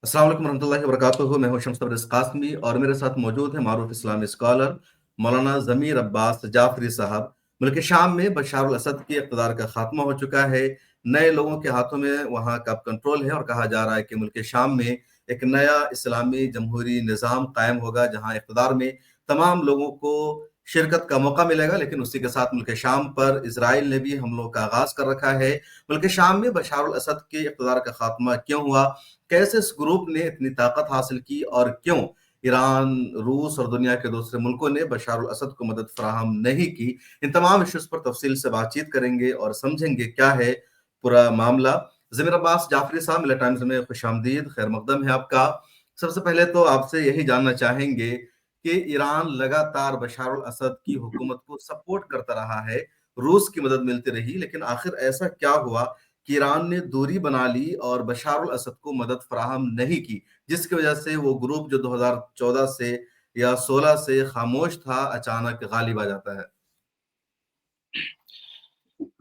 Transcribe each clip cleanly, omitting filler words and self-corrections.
अस्सलाम वालेकुम रहमतुल्लाहि व बरकातुहू। मैं हूं शम्स तबरेज़ कासमी और मेरे साथ मौजूद हैं मारूफ इस्लामी स्कॉलर मौलाना ज़मीर अब्बास जाफरी साहब। मुल्क शाम में बशार अल असद के इक़्तिदार का खात्मा हो चुका है। नए लोगों के हाथों में वहाँ का कंट्रोल है और कहा जा रहा है कि मुल्क शाम में एक नया इस्लामी जमहूरी निज़ाम कायम होगा, जहाँ इक़्तिदार में तमाम लोगों को शिरकत का मौका मिलेगा। लेकिन उसी के साथ मुल्क शाम पर इज़राइल ने भी हमलों का आगाज़ कर रखा है। मुल्क शाम में बशार अल असद के इक़्तिदार का खात्मा क्यों हुआ, कैसे इस ग्रुप ने इतनी ताकत हासिल की और क्यों ईरान, रूस और दुनिया के दूसरे मुल्कों ने बशार अल असद को मदद फराहम नहीं की। इन तमाम इश्यूज पर तफसील से बातचीत करेंगे और समझेंगे क्या है पूरा मामला। ज़मीर अब्बास जाफरी साहब, मिलिया टाइम्स में खुशामदीद, खैर मकदम है आपका। सबसे पहले तो आपसे यही जानना चाहेंगे कि ईरान लगातार बशार अल असद की हुकूमत को सपोर्ट करता रहा है, रूस की मदद मिलती रही, लेकिन आखिर ऐसा क्या हुआ कि ईरान ने दूरी बना ली और बशार अल असद को मदद फराहम नहीं की, जिसकी वजह से वो ग्रुप जो 2014 से या 16 से खामोश था, अचानक गालिब आ जाता है।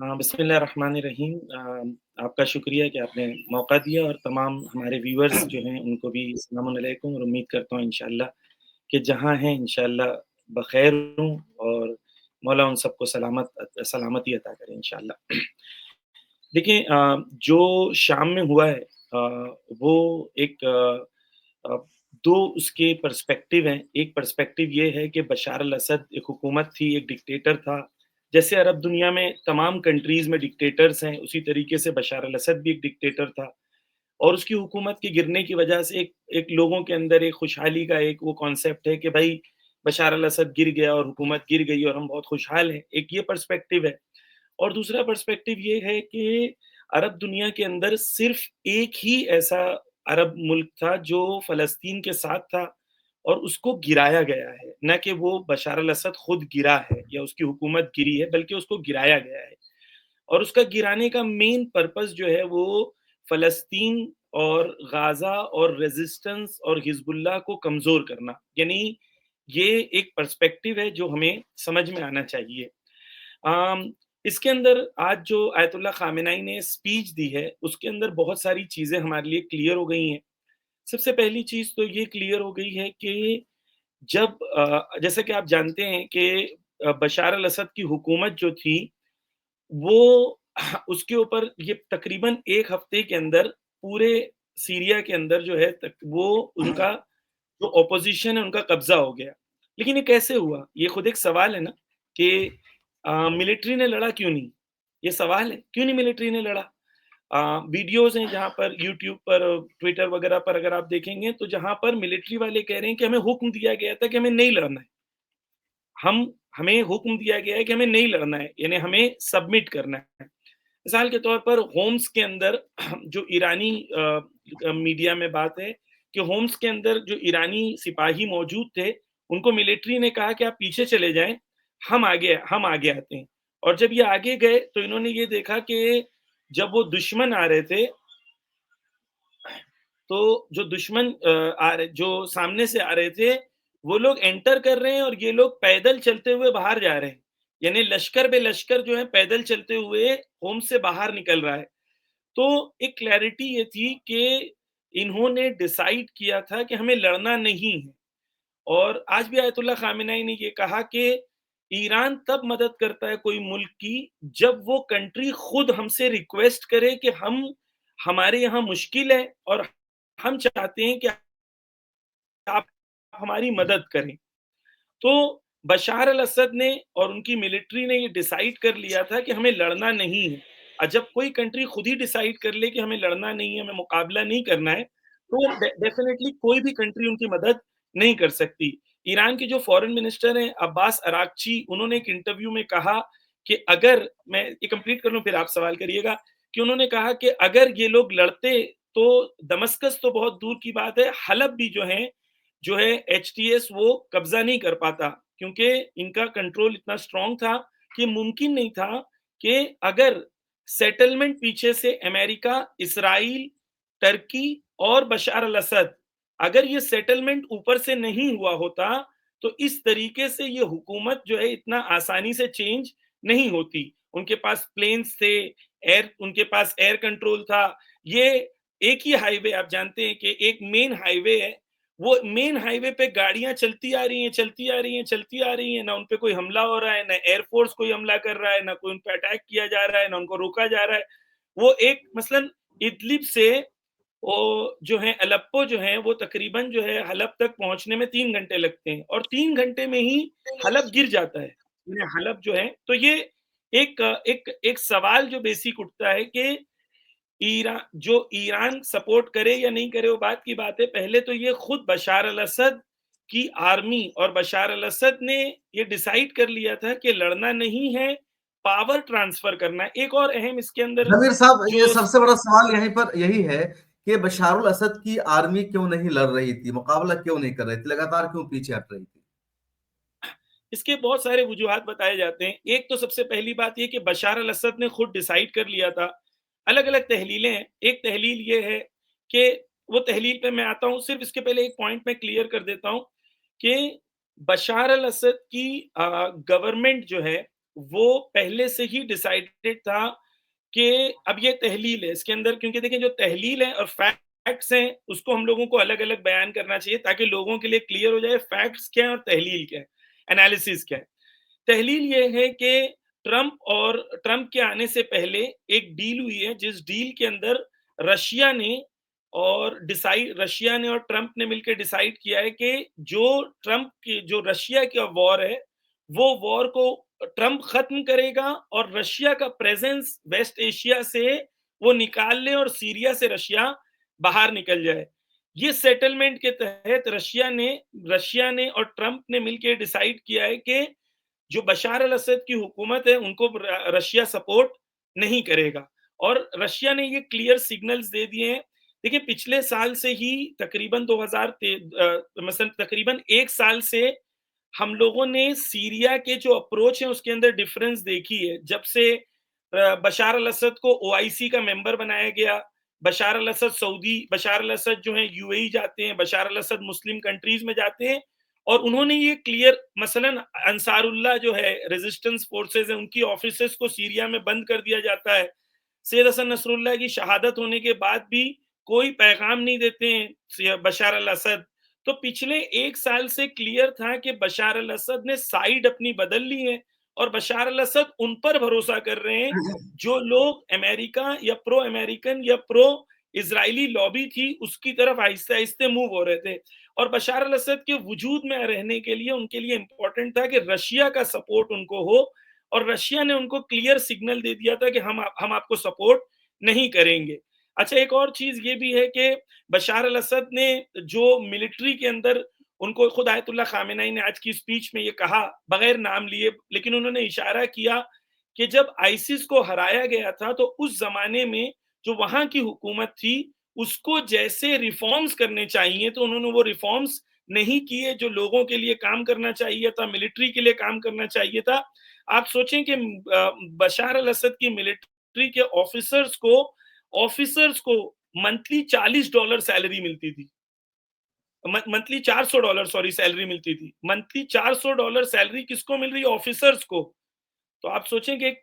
हाँ, बिस्मिल्लाहिर्रहमानिर्रहीम। आपका शुक्रिया कि आपने मौका दिया और तमाम हमारे व्यूअर्स जो हैं उनको भी अस्सलाम वालेकुम और उम्मीद करता हूँ इंशाअल्लाह कि जहाँ हैं इंशाअल्लाह बख़ैर हों और मौला उन सबको सलामती अता करे इंशाअल्लाह। देखिए, जो शाम में हुआ है वो एक 2 उसके पर्सपेक्टिव हैं। एक पर्सपेक्टिव ये है कि बशार अल-असद एक हुकूमत थी, एक डिक्टेटर था। जैसे अरब दुनिया में तमाम कंट्रीज़ में डिक्टेटर्स हैं, उसी तरीके से बशार अल-असद भी एक डिक्टेटर था और उसकी हुकूमत के गिरने की वजह से एक एक लोगों के अंदर एक खुशहाली का एक वो कॉन्सेप्ट है कि भई बशार अल-असद गिर गया और हुकूमत गिर गई और हम बहुत खुशहाल हैं। एक ये पर्सपेक्टिव है। और दूसरा पर्सपेक्टिव ये है कि अरब दुनिया के अंदर सिर्फ़ एक ही ऐसा अरब मुल्क था जो फ़लस्तीन के साथ था और उसको गिराया गया है, ना कि वो बशार अल-असद खुद गिरा है या उसकी हुकूमत गिरी है, बल्कि उसको गिराया गया है। और उसका गिराने का मेन पर्पस जो है वो फ़लस्तीन और गाज़ा और रेज़िस्टेंस और हिज़्बुल्लाह को कमज़ोर करना। यानी ये एक पर्सपेक्टिव है जो हमें समझ में आना चाहिए। इसके अंदर आज जो आयतुल्लाह ख़ामेनी ने स्पीच दी है, उसके अंदर बहुत सारी चीज़ें हमारे लिए क्लियर हो गई हैं। सबसे पहली चीज़ तो ये क्लियर हो गई है कि जब जैसा कि आप जानते हैं कि बशार अल-असद की हुकूमत जो थी, वो उसके ऊपर ये तकरीबन 1 हफ्ते के अंदर पूरे सीरिया के अंदर जो है तक वो उनका जो ऑपोज़िशन है उनका कब्ज़ा हो गया। लेकिन ये कैसे हुआ? ये खुद एक सवाल है ना कि मिलिट्री ने लड़ा क्यों नहीं? ये सवाल है, क्यों नहीं मिलिट्री ने लड़ा? वीडियोज़ हैं जहाँ पर यूट्यूब पर, ट्विटर वगैरह पर अगर आप देखेंगे तो जहाँ पर मिलिट्री वाले कह रहे हैं कि हमें हुक्म दिया गया था कि हमें नहीं लड़ना है। हमें हुक्म दिया गया है कि हमें नहीं लड़ना है, यानी हमें सबमिट करना है। मिसाल के तौर पर होम्स के अंदर जो ईरानी मीडिया में बात है कि होम्स के अंदर जो ईरानी सिपाही मौजूद थे, उनको मिलिट्री ने कहा कि आप पीछे चले जाएँ, हम आगे आते हैं। और जब ये आगे गए तो इन्होंने ये देखा कि जब वो दुश्मन आ रहे थे, तो जो दुश्मन जो सामने से आ रहे थे, वो लोग एंटर कर रहे हैं और ये लोग पैदल चलते हुए बाहर जा रहे हैं। यानी लश्कर बे लश्कर जो है पैदल चलते हुए होम्स से बाहर निकल रहा है। तो एक क्लैरिटी ये थी कि इन्होंने डिसाइड किया था कि हमें लड़ना नहीं है। और आज भी आयतुल्लाह खामेनी ने ये कहा कि ईरान तब मदद करता है कोई मुल्क की जब वो कंट्री खुद हमसे रिक्वेस्ट करे कि हम हमारे यहाँ मुश्किल है और हम चाहते हैं कि आप हमारी मदद करें। तो बशार अल-असद ने और उनकी मिलिट्री ने ये डिसाइड कर लिया था कि हमें लड़ना नहीं है। जब कोई कंट्री खुद ही डिसाइड कर ले कि हमें लड़ना नहीं है, हमें मुकाबला नहीं करना है, तो डेफिनिटली कोई भी कंट्री उनकी मदद नहीं कर सकती। ईरान के जो फॉरेन मिनिस्टर हैं अब्बास अरागची, उन्होंने एक इंटरव्यू में कहा कि अगर मैं ये कंप्लीट कर लूँ फिर आप सवाल करिएगा, कि उन्होंने कहा कि अगर ये लोग लड़ते तो दमस्कस तो बहुत दूर की बात है, हलब भी जो है एचटीएस वो कब्जा नहीं कर पाता, क्योंकि इनका कंट्रोल इतना स्ट्रांग था कि मुमकिन नहीं था कि अगर सेटलमेंट पीछे से अमेरिका, इसराइल, टर्की और बशार अल-असद, अगर ये सेटलमेंट ऊपर से नहीं हुआ होता, तो इस तरीके से ये हुकूमत जो है इतना आसानी से चेंज नहीं होती। उनके पास प्लेन्स थे, उनके पास एयर कंट्रोल था। ये एक ही हाईवे आप जानते हैं कि एक मेन हाईवे है, वो मेन हाईवे पे गाड़ियाँ चलती आ रही हैं, चलती आ रही हैं, चलती आ रही हैं, ना उन पे कोई हमला हो रहा है, ना एयरफ़ोर्स कोई हमला कर रहा है, ना कोई उन पे अटैक किया जा रहा है, ना उनको रोका जा रहा है। वो एक मसलन इदलिब से वो जो है अलेप्पो जो है वो तकरीबन जो है हलब तक पहुँचने में 3 घंटे लगते हैं और 3 घंटे में ही हलब गिर जाता है। ये हलब जो है तो ये एक एक एक सवाल जो बेसिक उठता है कि ईरान सपोर्ट करे या नहीं करे वो बात की बात है। पहले तो ये खुद बशार अल-असद की आर्मी और बशार अल-असद ने ये डिसाइड कर लिया था कि लड़ना नहीं है, पावर ट्रांसफर करना है। एक और अहम इसके अंदर ज़मीर साहब, ये जो सबसे बड़ा सवाल यहीं पर यही है कि बशारुल असद की आर्मी क्यों नहीं लड़ रही थी? मुकाबला क्यों नहीं कर रही थी? लगातार क्यों पीछे हट रही थी? इसके बहुत सारे वजूहात बताए जाते हैं। एक तो सबसे पहली बात ये कि बशार अल-असद ने खुद डिसाइड कर लिया था। अलग-अलग तहलीलें हैं। एक तहलील ये है कि वो तहलील पे मैं आता हूँ, सिर्फ़ इसके पहले एक पॉइंट मैं क्लियर कर देता हूँ कि बशार अल-असद की गवर्नमेंट जो है, वो पहले से ही डिसाइडेड था कि अब ये तहलील है। इसके अंदर क्योंकि देखिए जो तहलील है और फैक्ट्स हैं, उसको हम लोगों को अलग-अलग बयान करना चाहिए ताकि लोगों के लिए क्लियर हो जाए फैक्ट्स क्या है और तहलील क्या है, एनालिसिस क्या है। तहलील ये है कि ट्रंप के आने से पहले एक डील हुई है जिस डील के अंदर रशिया ने रशिया ने और ट्रंप ने मिलकर डिसाइड किया है कि जो रशिया का वॉर है वो वॉर को ट्रंप खत्म करेगा और रशिया का प्रेजेंस वेस्ट एशिया से वो निकाल ले और सीरिया से रशिया बाहर निकल जाए। ये सेटलमेंट के तहत रशिया ने और ट्रंप ने मिलकर डिसाइड किया है कि जो बशार अल असद की हुकूमत है उनको रशिया सपोर्ट नहीं करेगा और रशिया ने ये क्लियर सिग्नल्स दे दिए हैं। देखिए पिछले साल से ही तकरीबन 2000 मसलन तकरीबन 1 साल से हम लोगों ने सीरिया के जो अप्रोच है उसके अंदर डिफरेंस देखी है। जब से बशार अल असद को ओआईसी का मेंबर बनाया गया, बशार अल असद जो है यूएई जाते हैं, बशार अल असद मुस्लिम कंट्रीज में जाते हैं और उन्होंने ये क्लियर मसलन अंसारुल्लाह जो है रेजिस्टेंस फोर्सेस है उनकी ऑफिसेस को सीरिया में बंद कर दिया जाता है। सैयद हसन नसरुल्लाह की शहादत होने के बाद भी कोई पैगाम नहीं देते हैं बशार अल असद। तो पिछले 1 साल से क्लियर था कि बशार अल असद ने साइड अपनी बदल ली है और बशार अल असद उन पर भरोसा कर रहे हैं जो लोग अमेरिका या प्रो अमेरिकन या प्रो इजरायली लॉबी थी उसकी तरफ आहिस्ते आहिस्ते मूव हो रहे थे और बशार अल असद के वजूद में रहने के लिए उनके लिए इंपॉर्टेंट था कि रशिया का सपोर्ट उनको हो और रशिया ने उनको क्लियर सिग्नल दे दिया था कि हम आपको सपोर्ट नहीं करेंगे। अच्छा एक और चीज ये भी है कि बशार अल असद ने जो मिलिट्री के अंदर उनको खुद आयतुल्लाह खामेनी ने आज की स्पीच में ये कहा बगैर नाम लिए, लेकिन उन्होंने इशारा किया कि जब आईसिस को हराया गया था तो उस जमाने में जो वहां की हुकूमत थी उसको जैसे रिफॉर्म्स करने चाहिए तो उन्होंने वो रिफॉर्म्स नहीं किए जो लोगों के लिए काम करना चाहिए था, मिलिट्री के लिए काम करना चाहिए था। आप सोचें कि बशार अल असद की मिलिट्री के ऑफिसर्स को मंथली $40 सैलरी मिलती थी, मंथली $400 सॉरी सैलरी मिलती थी, मंथली $400 सैलरी किसको मिल रही है? ऑफिसर्स को। तो आप सोचें कि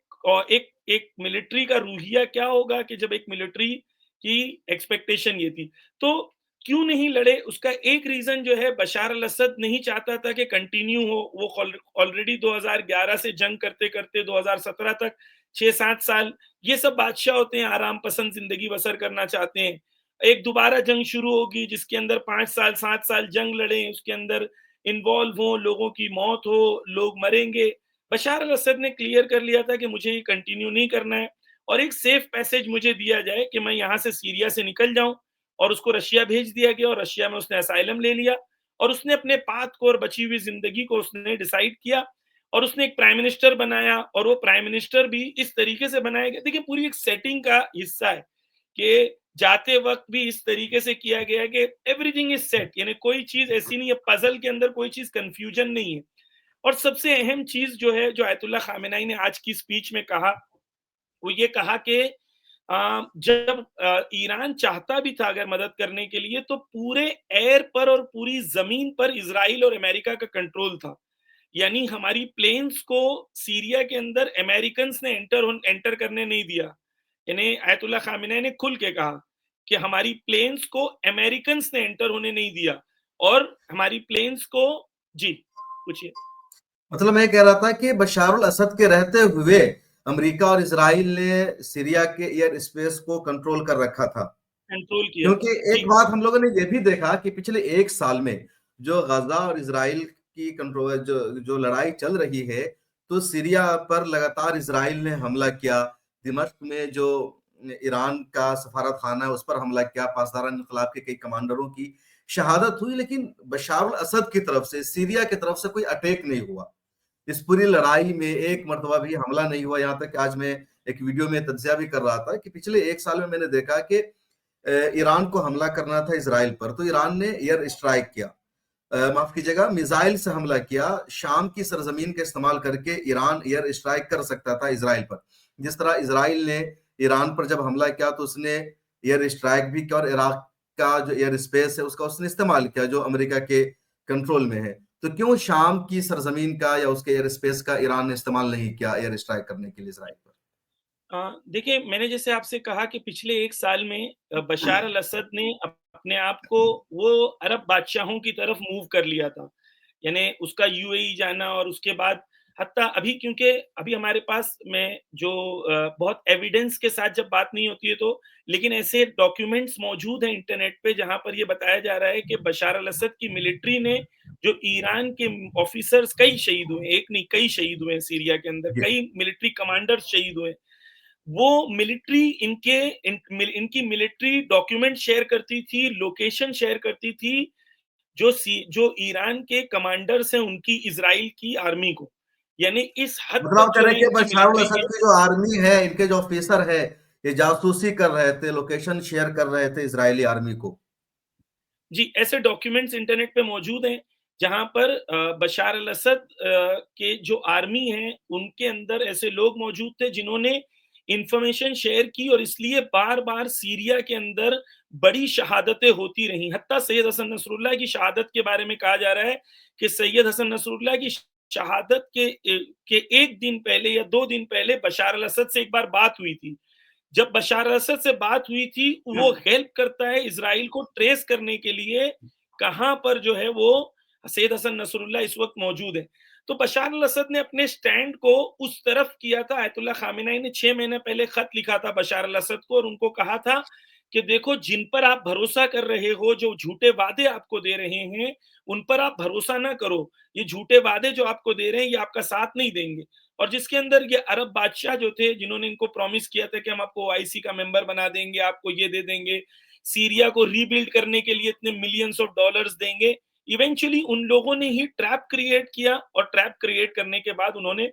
एक मिलिट्री का रूहिया क्या होगा कि जब एक मिलिट्री की एक्सपेक्टेशन ये थी। तो क्यों नहीं लड़े? उसका एक रीजन जो है बशार अल असद नहीं चाहता था कि कंटिन्यू हो। वो ऑलरेडी 2011 से जंग करते करते 2017 तक 6-7 साल ये सब बादशाह होते हैं, आराम पसंद जिंदगी बसर करना चाहते हैं। एक दोबारा जंग शुरू होगी जिसके अंदर 5 साल 7 साल जंग लड़े, उसके अंदर इन्वॉल्व हो, लोगों की मौत हो, लोग मरेंगे। बशार अल असद ने क्लियर कर लिया था कि मुझे ये कंटिन्यू नहीं करना है और एक सेफ पैसेज मुझे दिया जाए कि मैं यहाँ से सीरिया से निकल जाऊं और उसको रशिया भेज दिया गया और रशिया में उसने असाइलम ले लिया और उसने अपने पाथ को और बची हुई जिंदगी को उसने डिसाइड किया और उसने एक प्राइम मिनिस्टर बनाया और वो प्राइम मिनिस्टर भी इस तरीके से बनाया गया। देखिए पूरी एक सेटिंग का हिस्सा है कि जाते वक्त भी इस तरीके से किया गया कि एवरीथिंग इज सेट, यानी कोई चीज ऐसी नहीं है, पजल के अंदर कोई चीज कंफ्यूजन नहीं है। और सबसे अहम चीज जो है जो आयतुल्लाह खामेनी ने आज की स्पीच में कहा वो ये कहा कि जब ईरान चाहता भी था अगर मदद करने के लिए तो पूरे एयर पर और पूरी जमीन पर इसराइल और अमेरिका का कंट्रोल था। यानी हमारी प्लेन्स को सीरिया के अंदर अमेरिकन्स ने एंटर करने नहीं दिया। यानी आयतुल्लाह खामेनी ने खुल के कहा कि हमारी प्लेन्स को अमेरिकन्स ने एंटर होने नहीं दिया और हमारी प्लेन्स को जी, पूछिए। मतलब मैं कह रहा था कि बशार अल असद के रहते हुए अमेरिका और इजराइल ने सीरिया के एयर स्पेस को कंट्रोल कर रखा था। कंट्रोल किया क्योंकि था। एक जी, बात हम लोगों ने ये भी देखा कि पिछले 1 साल में जो गज़ा और इज़राइल की कंट्रोल जो लड़ाई चल रही है, तो सीरिया पर लगातार इज़राइल ने हमला किया। दिमश्क में जो ईरान का सफारत खाना है, उस पर हमला किया। पासदार इन्क़िलाब के कई कमांडरों की शहादत हुई, लेकिन बशार अल असद की तरफ से, सीरिया की तरफ से कोई अटैक नहीं हुआ। इस पूरी लड़ाई में एक मर्तबा भी हमला नहीं हुआ। यहाँ तक कि आज मैं एक वीडियो में तज्ज़िया भी कर रहा था कि पिछले 1 साल में मैंने देखा कि ईरान को हमला करना था इज़राइल पर, तो ईरान ने एयर स्ट्राइक किया। माफ़ कीजिएगा, मिसाइल से हमला किया। शाम की सरज़मीन का इस्तेमाल करके ईरान एयर स्ट्राइक कर सकता था इज़राइल पर। जिस तरह इज़राइल ने ईरान पर जब हमला किया, तो उसने एयर स्ट्राइक भी किया और इराक का जो एयर स्पेस है, उसका उसने इस्तेमाल किया, जो अमेरिका के कंट्रोल में है। तो क्यों शाम की सरज़मीन का या उसके एयर स्पेस का ईरान ने इस्तेमाल नहीं किया एयर स्ट्राइक करने के लिए इज़राइल पर? देखिए, मैंने जैसे आपसे कहा कि पिछले 1 साल में बशार अल-असद ने अपने आप को वो अरब बादशाहों की तरफ मूव कर लिया था। यानी उसका यूएई जाना और उसके बाद हत्ता अभी, क्योंकि अभी हमारे पास में जो बहुत एविडेंस के साथ जब बात नहीं होती है तो, लेकिन ऐसे डॉक्यूमेंट्स मौजूद हैं इंटरनेट पे जहाँ पर ये बताया जा रहा है कि बशार अल-असद की मिलिट्री ने जो ईरान के ऑफिसर्स कई शहीद हुए, एक नहीं कई शहीद हुए हैं सीरिया के अंदर, जी। कई मिलिट्री कमांडर्स शहीद हुए। वो मिलिट्री इनकी मिलिट्री डॉक्यूमेंट शेयर करती थी, लोकेशन शेयर करती थी, जो ईरान के कमांडर्स हैं उनकी इज़राइल की आर्मी को। यानी इस हद मतलब तक आप कह जो रहे है हैं कि इनकी बशर अल मिलिट्री असद के की जो आर्मी है, इनके जो ऑफिसर है, ये जासूसी कर रहे थे, लोकेशन शेयर कर रहे थे इजरायली आर्मी को। जी, ऐसे डॉक्यूमेंट्स इंटरनेट पे मौजूद हैं, जहाँ पर बशार अल-असद के जो आर्मी है, उनके अंदर ऐसे लोग मौजूद थे जिन्होंने इन्फॉर्मेशन शेयर की और इसलिए बार-बार सीरिया के अंदर बड़ी शहादतें होती रहीं। हत्ता सैयद हसन नसरुल्लाह की शहादत के बारे में कहा जा रहा है कि सैयद हसन नसरुल्लाह की शहादत के 1 दिन पहले या 2 दिन पहले बशार अल-असद से एक बार बात हुई थी। जब बशार असद से बात हुई थी, वो हेल्प करता है इज़राइल को ट्रेस करने के लिए, कहाँ पर जो है वो सैयद हसन नसरुल्लाह इस वक़्त मौजूद है। तो बशार अल-असद ने अपने स्टैंड को उस तरफ किया था। आयतुल्ला खामेनी ने 6 महीने पहले खत लिखा था बशार अल-असद को और उनको कहा था कि देखो, जिन पर आप भरोसा कर रहे हो, जो झूठे वादे आपको दे रहे हैं, उन पर आप भरोसा ना करो। ये झूठे वादे जो आपको दे रहे हैं, ये आपका साथ नहीं देंगे। और जिसके अंदर ये अरब बादशाह जो थे, जिन्होंने इनको प्रॉमिस किया था कि हम आपको ओआईसी का मेंबर बना देंगे, आपको ये दे देंगे, सीरिया को रीबिल्ड करने के लिए इतने मिलियंस ऑफ डॉलर्स देंगे। इवेंचुअली उन लोगों ने ही ट्रैप क्रिएट किया और ट्रैप क्रिएट करने के बाद उन्होंने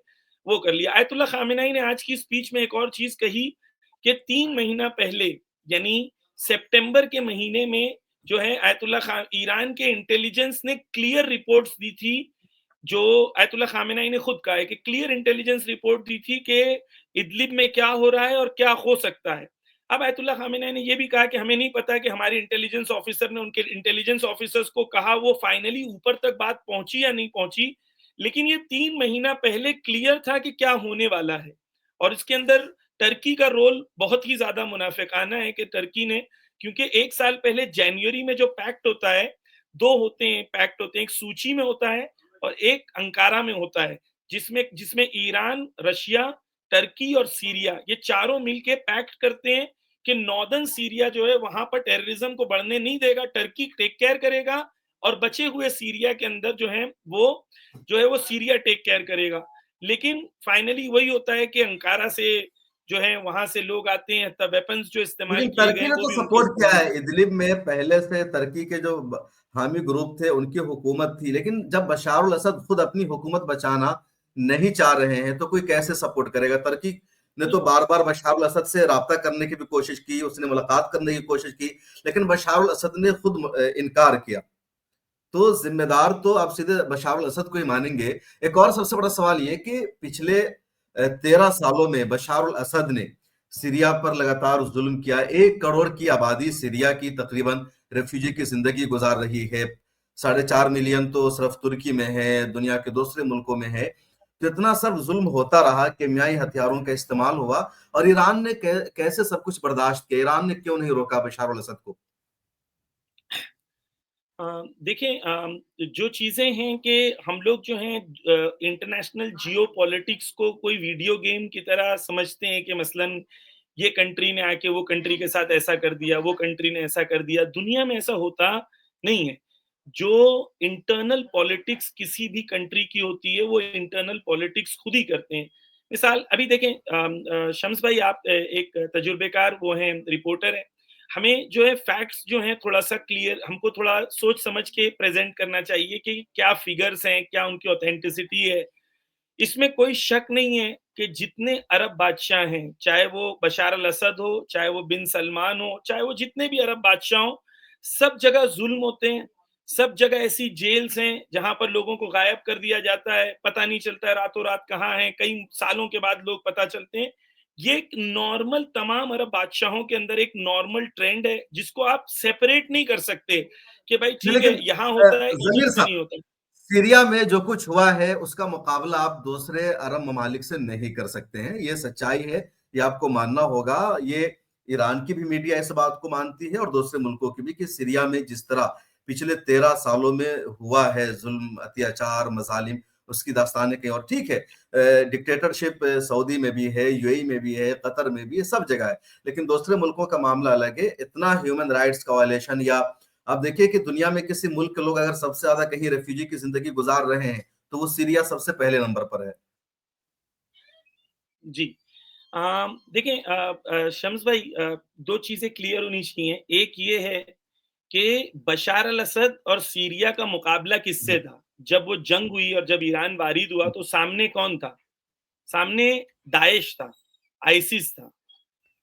वो कर लिया। आयतुल्ला खामेनी ने आज की स्पीच में एक और चीज़ कही कि 3 महीना पहले, यानी सितंबर के महीने में जो है आयतुल्ला ईरान के इंटेलिजेंस ने क्लियर रिपोर्ट्स दी थी, जो आयतुल्ला खामेनी ने खुद कहा है कि क्लियर इंटेलिजेंस रिपोर्ट दी थी कि इदलिब में क्या हो रहा है और क्या हो सकता है। अब आयतुल्ला खामेनी ने ये भी कहा कि हमें नहीं पता कि हमारे इंटेलिजेंस ऑफिसर ने उनके इंटेलिजेंस ऑफिसर्स को कहा, वो फाइनली ऊपर तक बात पहुंची या नहीं पहुंची, लेकिन ये 3 महीना पहले क्लियर था कि क्या होने वाला है। और इसके अंदर टर्की का रोल बहुत ही ज्यादा मुनाफिकाना है कि टर्की ने, क्योंकि 1 साल पहले जनवरी में जो पैक्ट होता है, 2 होते हैं पैक्ट होते हैं, एक सूची में होता है और एक अंकारा में होता है, जिसमें जिसमें ईरान, रशिया, टर्की और सीरिया, ये चारों मिलके पैक्ट करते हैं कि नॉर्दर्न सीरिया जो है वहां पर टेररिज्म को बढ़ने नहीं देगा, टर्की टेक केयर करेगा और बचे हुए सीरिया के अंदर जो है वो सीरिया टेक केयर करेगा। लेकिन फाइनली वही होता है कि अंकारा से जो है वहां से लोग आते हैं, तब वेपन्स जो इस्तेमाल लेकिन किए टर्की गए ने वो तो भी उनके सपोर्ट किया इस्तेमाल है। इदलिब में पहले से टर्की के जो हामी ग्रुप थे, उनकी हुकूमत थी। लेकिन जब बशार अल असद खुद अपनी हुकूमत बचाना नहीं चाह रहे हैं, तो कोई कैसे सपोर्ट करेगा? टर्की ने तो बार बार बशार अल असद से राब्ता करने की भी कोशिश की, उसने मुलाकात करने की कोशिश की, लेकिन बशार अल असद ने खुद इनकार किया। तो जिम्मेदार तो आप सीधे बशार अल असद को ही मानेंगे। एक और सबसे बड़ा सवाल ये कि पिछले 13 सालों में बशार अल असद ने सीरिया पर लगातार जुल्म किया। 1 करोड़ की आबादी सीरिया की तकरीबन रेफ्यूजी की जिंदगी गुजार रही है। 4.5 मिलियन तो सिर्फ तुर्की में है, दुनिया के दूसरे मुल्कों में है। तो इतना सब जुल्म होता रहा, केमियाई हथियारों का इस्तेमाल हुआ, और ईरान ने कैसे सब कुछ बर्दाश्त किया? ईरान ने क्यों नहीं रोका बशार अल असद को? देखिए, जो चीज़ें हैं कि हम लोग जो हैं इंटरनेशनल जियोपॉलिटिक्स को कोई वीडियो गेम की तरह समझते हैं कि मसलन ये कंट्री ने आके वो कंट्री के साथ ऐसा कर दिया, वो कंट्री ने ऐसा कर दिया। दुनिया में ऐसा होता नहीं है। जो इंटरनल पॉलिटिक्स किसी भी कंट्री की होती है, वो इंटरनल पॉलिटिक्स खुद ही करते हैं। मिसाल अभी देखें, शम्स भाई, आप एक तजुर्बेकार वो हैं, रिपोर्टर हैं। हमें जो है फैक्ट्स जो हैं थोड़ा-सा क्लियर, हमको थोड़ा सोच समझ के प्रेज़ेंट करना चाहिए कि क्या फिगर्स हैं, क्या उनकी ऑथेंटिसिटी है। इसमें कोई शक नहीं है कि जितने अरब बादशाह हैं, चाहे वो बशार अल-असद हो, चाहे वो बिन सलमान हो, चाहे वो जितने भी अरब बादशाह हों, सब जगह ज़ुल्म होते हैं, सब जगह ऐसी जेल्स हैं, जहाँ पर लोगों को गायब कर दिया जाता है, पता नहीं चलता है रातों-रात कहाँ हैं, कई सालों के बाद लोग पता चलते हैं। ये एक नॉर्मल, तमाम अरब बादशाहों के अंदर एक नॉर्मल ट्रेंड है, जिसको आप सेपरेट नहीं कर सकते कि भाई जी, ठीक लेकिन है, यहाँ होता है, जमीर इजिप्ट में साहब, नहीं होता। सीरिया में जो कुछ हुआ है उसका मुकाबला आप दूसरे अरब ममालिक से नहीं कर सकते हैं, ये सच्चाई है, ये आपको मानना होगा। ये ईरान की भी मीडिया इस बात को मानती है, और दूसरे मुल्कों की भी, कि सीरिया में जिस तरह पिछले 13 सालों में हुआ है जुल्म, अत्याचार, मजालिम, उसकी दास्तानें कहीं और। ठीक है, डिक्टेटरशिप सऊदी में भी है, यूएई में भी है, कतर में भी है, सब जगह है, लेकिन दूसरे मुल्कों का मामला अलग है। इतना ह्यूमन राइट्स का वायलेशन, या आप देखिए कि दुनिया में किसी मुल्क के लोग अगर सबसे ज्यादा कहीं रेफ्यूजी की जिंदगी गुजार रहे हैं, तो वो सीरिया सबसे पहले नंबर पर है। जी। देखिए, शम्स भाई, 2 चीज़ें क्लियर होनी चाहिए। एक ये है कि बशार अल-असद और सीरिया का मुकाबला किससे जी, था? जब वो जंग हुई और जब ईरान वारिद हुआ, तो सामने कौन था? सामने दाइश था, आइसिस था,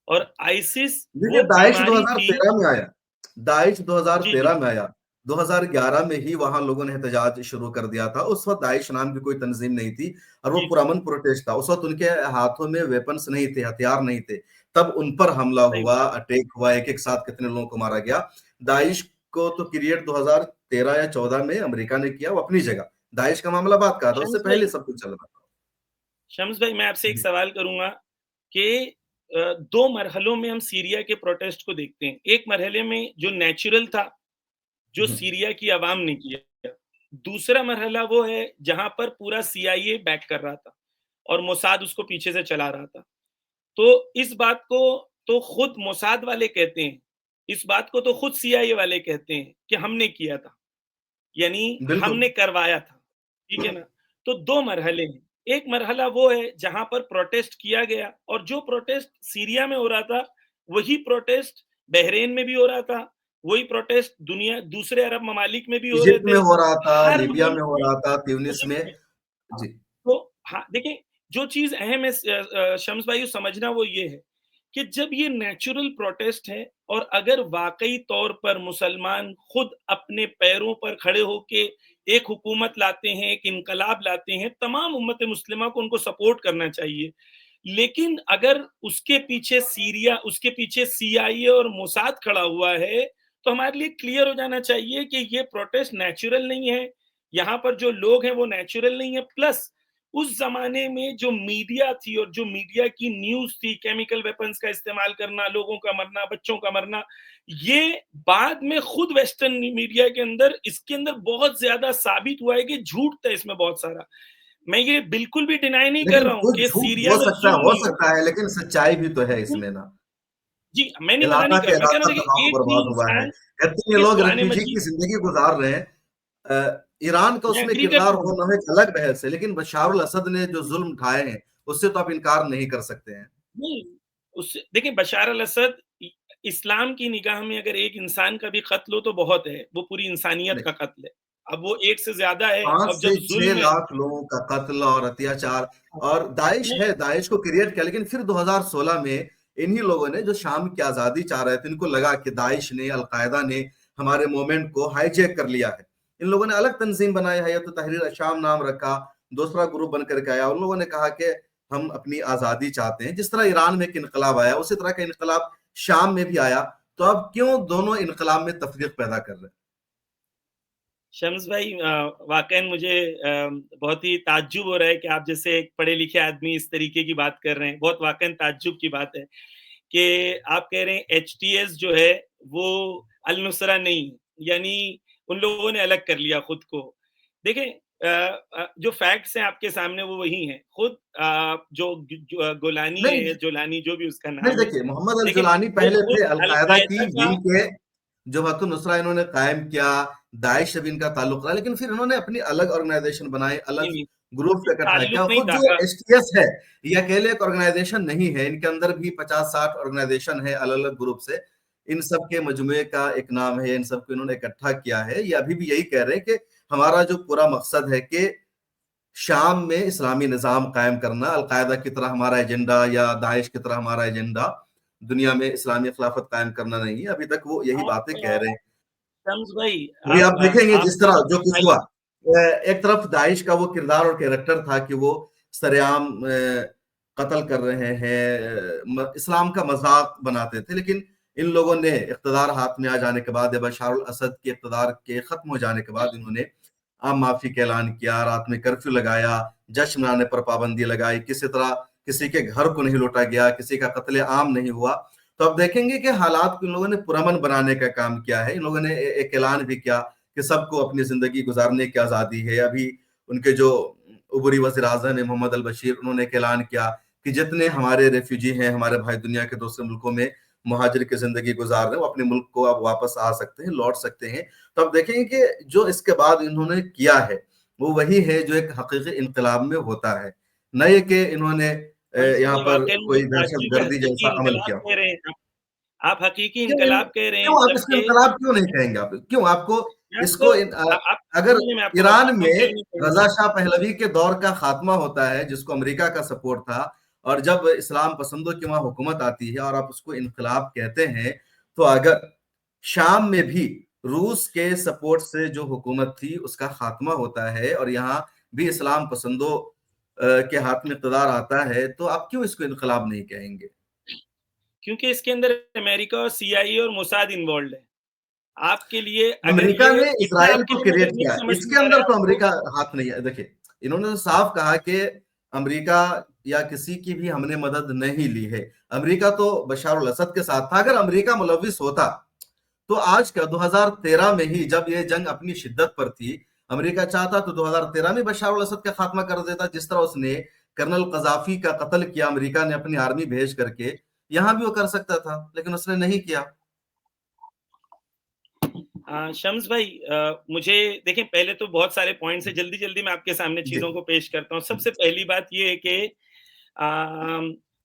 और आइसिस देखिए, वो दाइश बीमारी थी। 2013 में आया, दाइश जी, जी। 2013 में आया, 2011 में ही वहां लोगों ने एहतजाज शुरू कर दिया था। उस वक्त दाइश नाम की कोई तंजीम नहीं थी, और वो जी, जी। पुरअमन प्रोटेस्ट था। उस वक्त उनके हाथों में वेपन्स नहीं थे, हथियार नहीं थे, तब उन पर हमला सही हुआ, बात। अटैक हुआ, एक एक साथ कितने लोगों को मारा गया। दाइश को तो क्रिएट 2013 या 14 में अमेरिका ने किया, वो अपनी जगह। दाइश का मामला बात का था, उससे शम्स पहले भाई, सब कुछ चल रहा था। मैं आपसे एक जी, सवाल करूँगा कि 2 मरहलों में हम सीरिया के प्रोटेस्ट को देखते हैं। एक मरहले में जो नेचुरल था, जो हम्म, सीरिया की आवाम ने किया। दूसरा मरहला वो है जहाँ पर पूरा सीआईए बैक कर रहा था और मोसाद उसको पीछे से चला रहा था। तो इस बात को तो खुद मोसाद वाले कहते हैं, इस बात को तो खुद सीआईए वाले कहते हैं कि हमने किया था, यानी बिल्कुल। हमने करवाया था, ठीक है ना? तो 2 मरहले हैं। एक मरहला वो है जहाँ पर प्रोटेस्ट किया गया, और जो प्रोटेस्ट सीरिया में हो रहा था, वही प्रोटेस्ट बहरीन में भी हो रहा था, वही प्रोटेस्ट दुनिया दूसरे अरब ममालिक में भी हो रहे इजिप्ट में थे। हो रहा था, हर लीबिया मुल्क में हो में, रहा था, ट्यूनिस में। इजिप्ट में। हाँ, जी, तो हाँ, देखिए, जो चीज़ अहम है शम्स भाई, समझना वो ये है कि जब ये नेचुरल प्रोटेस्ट है, और अगर वाक़ई तौर पर मुसलमान खुद अपने पैरों पर खड़े होके एक हुकूमत लाते हैं, एक इन्कलाब लाते हैं, तमाम उम्मत मुस्लिमा को उनको सपोर्ट करना चाहिए। लेकिन अगर उसके पीछे सीआईए और मोसाद खड़ा हुआ है, तो हमारे लिए क्लियर हो जाना चाहिए कि ये प्रोटेस्ट नेचुरल नहीं है। यहाँ पर जो लोग हैं वो नेचुरल नहीं है, प्लस उस ज़माने में जो मीडिया थी और जो मीडिया की न्यूज़ थी, केमिकल वेपन्स का इस्तेमाल करना, लोगों का मरना, बच्चों का मरना, ये बाद में खुद वेस्टर्न मीडिया के अंदर इसके अंदर बहुत ज़्यादा साबित हुआ है कि झूठ था इसमें बहुत सारा। मैं ये बिल्कुल भी डिनाई नहीं कर लेकिन रहा हूँ कुछ कि झूठ सीरिया में ज़ुल्म हो नहीं हुआ। सकता है, लेकिन सच्चाई भी तो है लेकिन इसमें ना। जी, मैं नहीं मना इलाका नहीं कर के रहा, मैं कह रहा इलाका हूँ तबाह देखिए, एक भी बर्बाद हुआ है। इंसान इतने के लोग कुरान रेफ्यूजी मजीद। की जिंदगी गुजार रहे हैं। ईरान का मैं उसमें एग्री किरदार करता हूँ। हो ना हो एक अलग बहस है, लेकिन बशार अल असद ने जो जुल्म उठाए हैं, उससे तो आप इनकार नहीं कर सकते हैं। नहीं, उससे देखिए, बशार अल-असद इस्लाम की निगाह में अगर एक इंसान का भी कत्ल हो तो बहुत है, वो पूरी इंसानियत नहीं, का कत्ल है। अब वो एक से ज़्यादा है, 5 अब से जब 6 ज़ुल्म है। लाख लोगों का कत्ल और अत्याचार, हाँ, और दाइश मैं है, दाइश को क्रिएट किया, लेकिन फिर 2016 में इन्हीं लोगों ने, जो शाम की आजादी चाह रहे थे, इनको लगा कि दाइश ने, अलकायदा ने हमारे मूवमेंट को हाईजैक कर लिया है। इन लोगों ने अलग तंजीम बनाया है, या तो तहरीर शाम नाम रखा, दूसरा ग्रुप बन करके आया। उन लोगों ने कहा कि हम अपनी आजादी चाहते हैं। जिस तरह ईरान में एक इनकलाब आया, उसी तरह का इनकलाब शाम में भी आया। तो अब क्यों दोनों इनकलाब में तफरीक पैदा कर रहे हैं? शम्स भाई वाक़ई मुझे बहुत ही ताज्जुब हो रहा है कि आप जैसे एक पढ़े-लिखे आदमी इस तरीके की बात कर रहे हैं। बहुत वाक़ई ताज्जुब की बात है कि आप कह रहे हैं एचटीएस जो है वो अल-नुसरा नहीं, यानी उन लोगों ने अलग कर लिया खुद को। देखें जो फैक्ट्स हैं आपके सामने वो वही हैं। खुद गोलानी है नहीं या जोलानी जो भी उसका नहीं, नाम है, देखिए मोहम्मद अल देखें जुलानी वो पहले खुद थे अल-कायदा की, अल-कायदा का जिनके जबहतुन नुसरा इन्होंने कायम किया, दाइश से भी इनका ताल्लुक रहा, लेकिन फिर इन्होंने अपनी अलग ऑर्गेनाइजेशन बनाई, नहीं, अलग नहीं, ग्रुप को इकट्ठा ताल्लुक किया। नहीं खुद जो था। एसटीएस है, ये अकेले एक ऑर्गेनाइजेशन नहीं है, इनके अंदर भी 50-60 ऑर्गेनाइजेशन है अलग-अलग ग्रुप से। इन सब के मजमुए का एक नाम है, इन सबको इन्होंने इकट्ठा किया है। ये अभी भी यही कह रहे हैं कि हमारा जो पूरा मकसद है कि शाम में इस्लामी निज़ाम कायम करना, अल-कायदा की तरह हमारा एजेंडा या दाइश की तरह हमारा एजेंडा दुनिया में इस्लामी खिलाफत कायम करना नहीं है। अभी तक वो यही आप बातें कह रहे हैं। शम्स भाई अभी आप देखेंगे जिस आप तरह जो कुछ भाई हुआ, एक तरफ दाइश का वो किरदार और कैरेक्टर था कि वो सरेआम कत्ल कर रहे हैं, इस्लाम का मजाक बनाते थे, लेकिन इन लोगों ने इख्तदार हाथ में आ जाने के बाद, बशार अल असद के इख्तदार के खत्म हो जाने के बाद, इन्होंने आम माफी का ऐलान किया, रात में कर्फ्यू लगाया, जश्न मनाने पर पाबंदी लगाई, किसी तरह किसी के घर को नहीं लूटा गया, किसी का कत्ले आम नहीं हुआ। तो अब देखेंगे कि हालात को इन लोगों ने पुरअमन बनाने का काम किया है। इन लोगों ने एक ऐलान भी किया कि सबको अपनी जिंदगी गुजारने की आजादी है। अभी उनके जो उबरी वज़ीर आज़म है मोहम्मद अल बशीर, उन्होंने एक ऐलान किया कि जितने हमारे रेफ्यूजी हैं, हमारे भाई दुनिया के दूसरे मुल्कों में मुहाजिर की जिंदगी गुजार रहे हैं, वो अपने मुल्क को अब वापस आ सकते हैं, लौट सकते हैं। तो अब देखेंगे कि जो इसके बाद इन्होंने किया है वो वही है जो एक हकीकी इनकलाब में होता है, न ये कि इन्होंने शम्स यहाँ भाई पर वाक़ई मुझे कोई ताज्जुब है, दहशतगर्दी हकीकी जैसा अमल इनकलाब किया। कह रहे हैं आप हकीकी क्यों इनकलाब कह रहे हैं क्यों आप इसको जबकि इनकलाब क्यों नहीं कहेंगे? आप क्यों आपको मैं आपको इसको आप अगर सुनिए मैं आपको ईरान बताता हूँ में क्यों नहीं रजा कहेंगे। शाह पहलवी के दौर का खात्मा होता है, जिसको अमेरिका का सपोर्ट था, और जब इस्लाम पसंदों की वहां हुकूमत आती है और आप उसको इनकलाब कहते हैं, तो अगर शाम में भी रूस के सपोर्ट से जो हुकूमत थी उसका खात्मा होता है और यहाँ भी इस्लाम पसंदों के हाथ में इक़्तिदार आता है, तो आप क्यों इसको इनकलाब नहीं कहेंगे? क्योंकि इसके अंदर अमेरिका और सीआईए और मोसाद इन्वॉल्व्ड है। आपके लिए अगर अमेरिका ने ये इसराइल आपके को लिए क्रिएट मतलब नहीं किया, समझ इसके में आ रहा अंदर है तो आपको? अमेरिका हाथ नहीं है। देखिए, इन्होंने तो साफ कहा कि अमेरिका या किसी की भी हमने मदद नहीं ली है। अमेरिका तो बशार अल असद के साथ था। अगर अमेरिका मुलविस होता तो आज का 2013 में ही, जब ये जंग अपनी शिद्दत पर थी, अमेरिका चाहता तो 2013 में बशार अल असद का खात्मा कर देता। जिस तरह उसने कर्नल कजाफी का कत्ल किया अमेरिका ने अपनी आर्मी भेज करके, यहां भी वो कर सकता था, लेकिन उसने नहीं किया। शम्स भाई मुझे देखें पहले तो बहुत सारे पॉइंट्स हैं, जल्दी-जल्दी मैं आपके सामने जी। चीज़ों को पेश करता हूँ। सबसे पहली बात ये है कि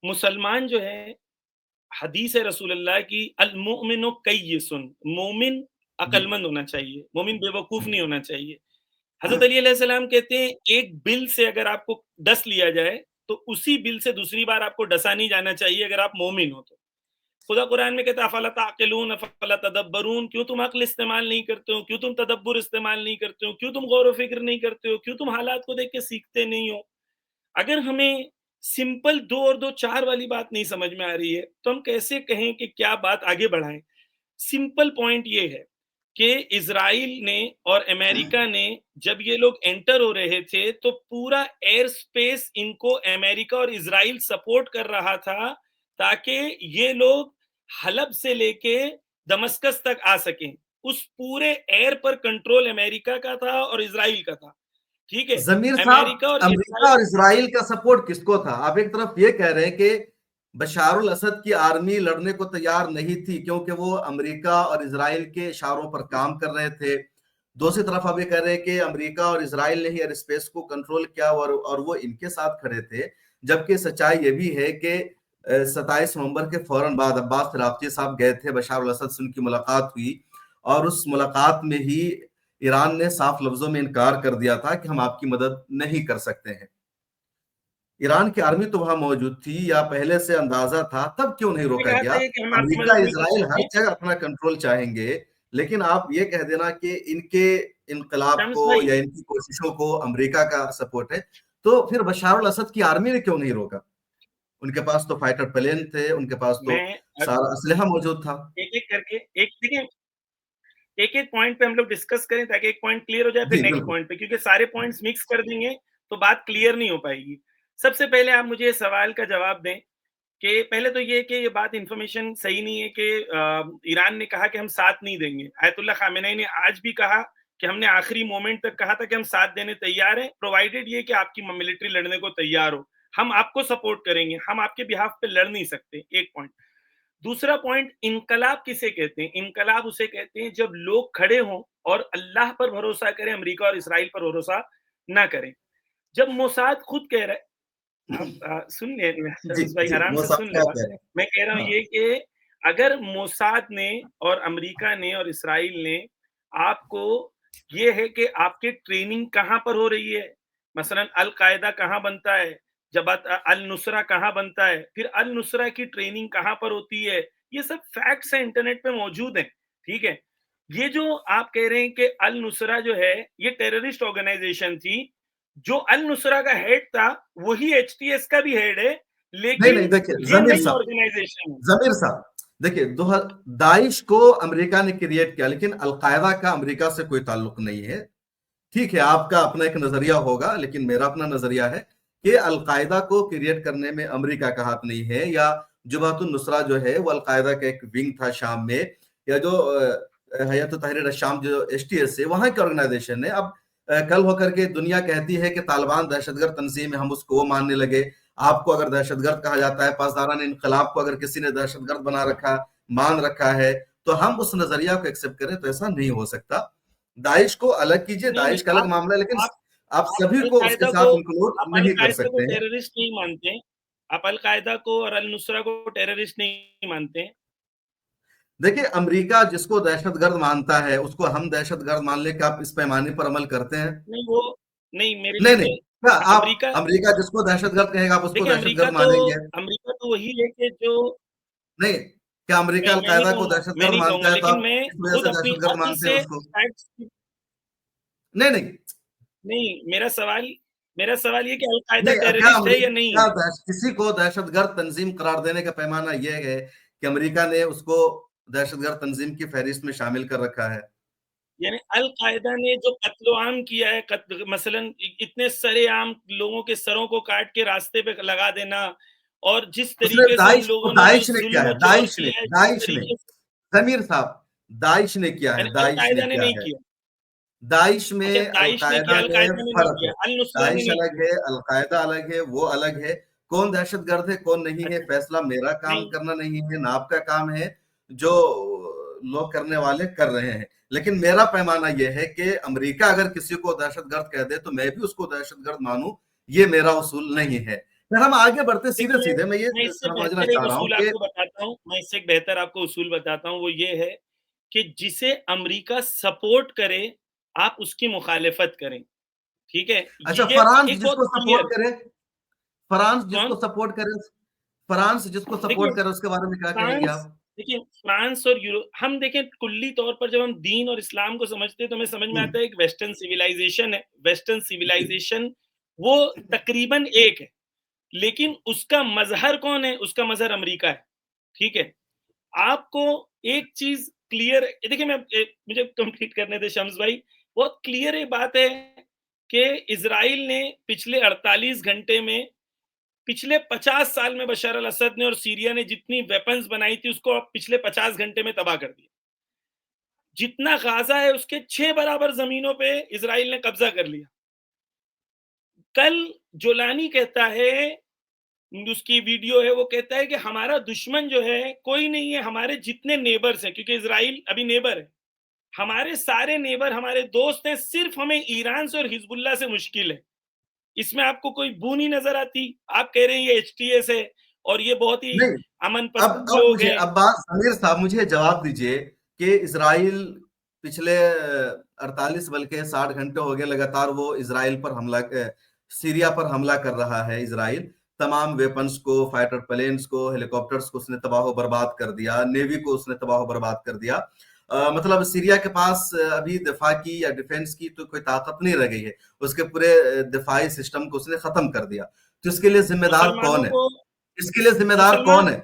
मुसलमान जो है हदीस है रसूलुल्लाह की अल मुमिनु कय्यिसुन, मोमिन जी। अक्लमंद होना चाहिए, मोमिन बेवकूफ नहीं होना चाहिए। हज़रत अली अलैहिस्सलाम कहते हैं एक बिल से अगर आपको डस लिया जाए, तो उसी बिल से दूसरी बार आपको डसा नहीं जाना चाहिए अगर आप मोमिन हो तो। खुदा कुरान में कहता है अफला ताक़िलून अफला तदब्बरून, क्यों तुम अक्ल इस्तेमाल नहीं करते हो? क्यों तुम तदब्बुर इस्तेमाल नहीं करते हो? क्यों तुम गौर व फ़िक्र नहीं करते हो? क्यों तुम हालात को देख के सीखते नहीं हो? अगर हमें सिंपल 2 और 2 4 वाली बात नहीं समझ में आ रही है, तो हम कैसे कहें कि क्या बात आगे बढ़ाएँ? सिंपल पॉइंट ये है कि इज़राइल ने और अमेरिका ने जब ये लोग एंटर हो रहे थे, तो पूरा एयर स्पेस इनको अमेरिका और इज़राइल सपोर्ट कर रहा था, ताकि ये लोग हलब से लेके दमस्कस तक आ सकें। उस पूरे एयर पर कंट्रोल अमेरिका का था और इज़राइल का था। ठीक है? जमीर साहब, अमेरिका और अमेरिका इज़राइल और इसराइल का सपोर्ट किसको था? आप एक तरफ ये कह रहे हैं कि बशारुल असद की आर्मी लड़ने को तैयार नहीं थी क्योंकि वो अमेरिका और इसराइल के इशारों पर काम कर रहे थे। दूसरी तरफ आप ये कह रहे हैं कि अमेरिका और इसराइल ने ही एयर स्पेस को कंट्रोल किया और वो इनके साथ खड़े थे। जबकि सच्चाई ये भी है कि 27 नवंबर के फौरन बाद अब्बास अराक्ची साहब गए थे बशारुल असद से, उनकी मुलाकात हुई और उस मुलाकात में ही ईरान ने साफ लफ्जों में इनकार कर दिया था कि हम आपकी मदद नहीं कर सकते हैं। ईरान की आर्मी तो वहां मौजूद थी या पहले से अंदाजा था, तब क्यों नहीं ने रोका कहा गया? था ये कि हम आपकी अमेरिका, मदद नहीं कर इजराइल हर सकते। जगह अपना कंट्रोल चाहेंगे, लेकिन आप ये कह देना कि इनके इनकलाब शम्स को भाई, या इनकी कोशिशों को अमेरिका का सपोर्ट है, तो फिर बशार अल असद की आर्मी ने क्यों नहीं रोका? उनके पास तो फाइटर प्लेन थे, उनके पास तो मैं सारा असलहा मौजूद था। एक-एक करके एक देखिए एक-एक पॉइंट पे हम लोग डिस्कस करें ताकि एक पॉइंट क्लियर हो जाए, फिर जी, नेक्स्ट बिल्कुल। पॉइंट पे, क्योंकि सारे पॉइंट्स मिक्स कर देंगे तो बात क्लियर नहीं हो पाएगी। सबसे पहले आप मुझे इस सवाल का जवाब दें कि पहले तो ये कि ये बात इन्फॉर्मेशन सही नहीं है कि ईरान ने कहा कि हम साथ नहीं देंगे। आयतुल्लाह खामेनेई ने आज भी कहा कि हमने आखिरी मोमेंट तक कहा था कि हम साथ देने तैयार हैं, प्रोवाइडेड ये कि आपकी मिलिट्री लड़ने को तैयार हो। हम आपको सपोर्ट करेंगे, हम आपके बिहाफ पे लड़ नहीं सकते, एक पॉइंट। दूसरा पॉइंट, इनकलाब किसे कहते हैं? इनकलाब उसे कहते हैं जब लोग खड़े हों और अल्लाह पर भरोसा करें, अमेरिका और इसराइल पर भरोसा ना करें। जब मोसाद खुद कह रहा है, आप सुन ले जी, शम्स भाई, जी, आराम वो से सब सुन ले क्या बात। कह रहे हैं? मैं कह रहा हूँ हाँ। ये कि अगर मोसाद ने और अमेरिका ने और इसराइल ने आपको, ये है कि आपकी ट्रेनिंग कहाँ पर हो रही है, मसलन अल-कायदा कहाँ बनता है, जमात अल-नुसरा कहाँ बनता है, फिर अल-नुसरा की ट्रेनिंग कहाँ पर होती है, ये सब फैक्ट्स हैं, इंटरनेट पे मौजूद हैं, ठीक है? ये जो आप कह रहे हैं कि अल-नुसरा जो है, ये टेररिस्ट ऑर्गेनाइजेशन थी, जो अल-नुसरा का हेड था, वही एचटीएस का भी हेड है, नहीं, नहीं, लेकिन देखिए ये नई ऑर्गेनाइजेशन है। ज़मीर साहब, देखिए दाइश को अमेरिका ने क्रिएट किया, लेकिन अल-कायदा का अमेरिका से कोई ताल्लुक नहीं है। ठीक है, आपका अपना एक नजरिया होगा, लेकिन मेरा अपना नजरिया है कि अलकायदा को क्रिएट करने में अमेरिका का हाथ नहीं है, या जुबातुन नुसरा जो है वो अलकायदा का एक विंग था शाम में, या जो हयत तहरीर शाम जो एसटीएस है वहां की ऑर्गेनाइजेशन है। अब कल होकर के दुनिया कहती है कि तालिबान दहशतगर्द तंजीम है, हम उसको वो मानने लगे। आपको अगर दहशतगर्द कहा जाता है, पासदारान इनकलाब को अगर किसी ने दहशतगर्द बना रखा, मान रखा है, तो हम उस नजरिया को एक्सेप्ट करें, तो ऐसा नहीं हो सकता। दाइश को अलग कीजिए, नहीं, नहीं, दाइश का अलग मामला है, लेकिन आप आप सभी को उसके साथ इंक्लूड नहीं कर अल-कायदा को सकते हैं। टेररिस्ट नहीं मानते हैं। आप अल-कायदा को और अल-नुसरा को टेररिस्ट नहीं मानते हैं। देखिए, अमेरिका जिसको दहशतगर्द मानता है, उसको हम दहशतगर्द मान ले, क्या आप इस पैमाने पर अमल करते हैं? नहीं, वो नहीं, मेरे नहीं, नहीं। लिए क्या आप अमेरिका, अमेरिका जिसको दहशतगर्द कहेगा, आप उसको देखिए दहशतगर्द मानेंगे? अमेरिका तो वही है कि जो, नहीं। क्या अमेरिका नहीं, अल-कायदा को मैं दहशतगर्द नहीं कहूँगा, मानता है, तो लेकिन आप मैं किस वजह खुद से अपनी दहशतगर्द अक्ल मानते हैं से उसको? फैक्ट्स, नहीं, नहीं। नहीं, मेरा सवाल ये कि अल-कायदा नहीं, क्या टेररिस्ट है या नहीं है? किसी को दहशतगर्द तंजीम करार देने का पैमाना यह है कि अमेरिका ने उसको दहशतगर्द तंजीम की फहरिस्त में शामिल कर रखा है। यानी अल-कायदा ने जो कत्ल-ओ-आम किया है, मसलन इतने सरेआम लोगों के सरों को काट के रास्ते पे लगा देना, और जिस उसने तरीके से उन लोगों ने जो दाइश ने किया ज़ुल्म है, और जोर किया है, जिस दाइश ने, तरीके से, समीर साहब, दाइश ने किया है, यानी दाइश ने अल-कायदा ने किया नहीं है। किया। दाइश अच्छा, में दाइश ने किया, अल-कायदा में अल-कायदा ने नहीं फर्क है। किया, अल-नुसरा ने दाइश नहीं अलग किया। है, अल-कायदा अलग है, वो अलग है। कौन दहशतगर्द है, कौन नहीं है, अच्छा, फैसला मेरा काम नहीं, करना नहीं है, ना आपका काम है। जो लोग करने वाले कर रहे हैं। लेकिन मेरा पैमाना यह है कि अमेरिका अगर किसी को दहशतगर्द कह दे, तो मैं भी उसको दहशतगर्द मानूं, ये मेरा उसूल नहीं है। फिर हम आगे बढ़ते देखिए, सीधे-सीधे, मैं ये मैं इससे समझना बेहतर एक चाह रहा हूँ उसूल कि आपको बताता हूँ, मैं इससे एक बेहतर आपको उसूल बताता हूँ, वो ये है कि जिसे अमेरिका सपोर्ट करे, आप उसकी मुखालिफत करें, ठीक है? अच्छा, ये एक बहुत क्लियर, फ्रांस कौन? जिसको सपोर्ट करे, फ्रांस जिसको देखिए, सपोर्ट करे, उसके बारे में क्या कहेंगे फ्रांस, आप? देखिए फ्रांस और हम देखें कुल्ली तौर पर, जब हम दीन और इस्लाम को समझते हैं तो हमें समझ में आता है एक वेस्टर्न सिविलाइजेशन है। वेस्टर्न जी। सिविलाइजेशन वो तकरीबन एक है, लेकिन उसका मजहर कौन है? उसका मजहर अमेरिका है, ठीक है? आपको एक चीज क्लियर, देखिए मुझे कंप्लीट करने दे शम्स भाई। बहुत क्लियर ये बात है कि इसराइल ने पिछले 48 घंटे में, पिछले 50 साल में बशर अल असद ने और सीरिया ने जितनी वेपन्स बनाई थी, उसको अब पिछले 50 घंटे में तबाह कर दिया। जितना गाजा है उसके 6 बराबर जमीनों पे इसराइल ने कब्जा कर लिया। कल जोलानी कहता है, उसकी वीडियो है, वो कहता है कि हमारा दुश्मन जो है कोई नहीं है, हमारे जितने नेबर्स हैं, क्योंकि इसराइल अभी नेबर है, हमारे सारे नेबर हमारे दोस्त हैं, सिर्फ हमें ईरान से और हिजबुल्लाह से मुश्किल है। इसमें आपको कोई बू नहीं नजर आती? आप कह रहे हैं ये एचटीएस है और ये बहुत ही नहीं, अमन पसंद लोग मुझे हैं। अब बात, समीर साहब मुझे जवाब दीजिए कि इजराइल पिछले 48 बल्कि 60 घंटे हो गए लगातार वो इजराइल पर हमला, सीरिया पर हमला कर रहा है। इजराइल तमाम वेपन्स को, फाइटर प्लेन्स को, हेलीकॉप्टर्स को उसने तबाह बर्बाद कर दिया, नेवी को उसने तबाह बर्बाद कर दिया। मतलब सीरिया के पास अभी दिफा की या डिफेंस की तो कोई ताकत नहीं रह गई है। उसके पूरे दिफाई सिस्टम को उसने खत्म कर दिया। तो इसके लिए जिम्मेदार मुसलमानों कौन है? को, इसके लिए जिम्मेदार मुसलमान कौन है?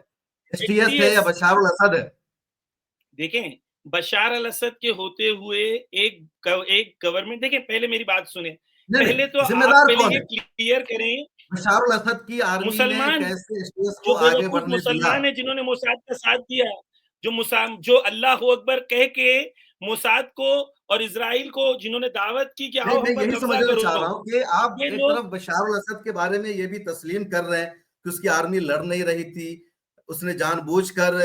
एसटीएस है या एचटीएस, बशार अल असद है? देखें, बशार अल-असद के होते हुए एक गवर्नमेंट, देखिए पहले मेरी बात सुने। नहीं, पहले तो नहीं, आप जिम्मेदार पहले कौन ये है? क्लियर करें, बशार अल असद की आर्मी ने मुसलमान कैसे एसटीएस जो को आगे बेवकूफ़ बढ़ने दिया? मुसलमान हैं जिन्होंने मोसाद का साथ दिया, जो अल्लाह हू अकबर कह के मोसाद को और इज़राइल को जिन्होंने दावत की कि नहीं, आओ मैं हम पर यही कब्ज़ा समझना चाह करो, रहा हूँ कि आप ये एक लोग। तरफ बशार अल असद के बारे में ये भी तस्लीम कर रहे हैं कि उसकी आर्मी लड़ नहीं रही थी, उसने जानबूझकर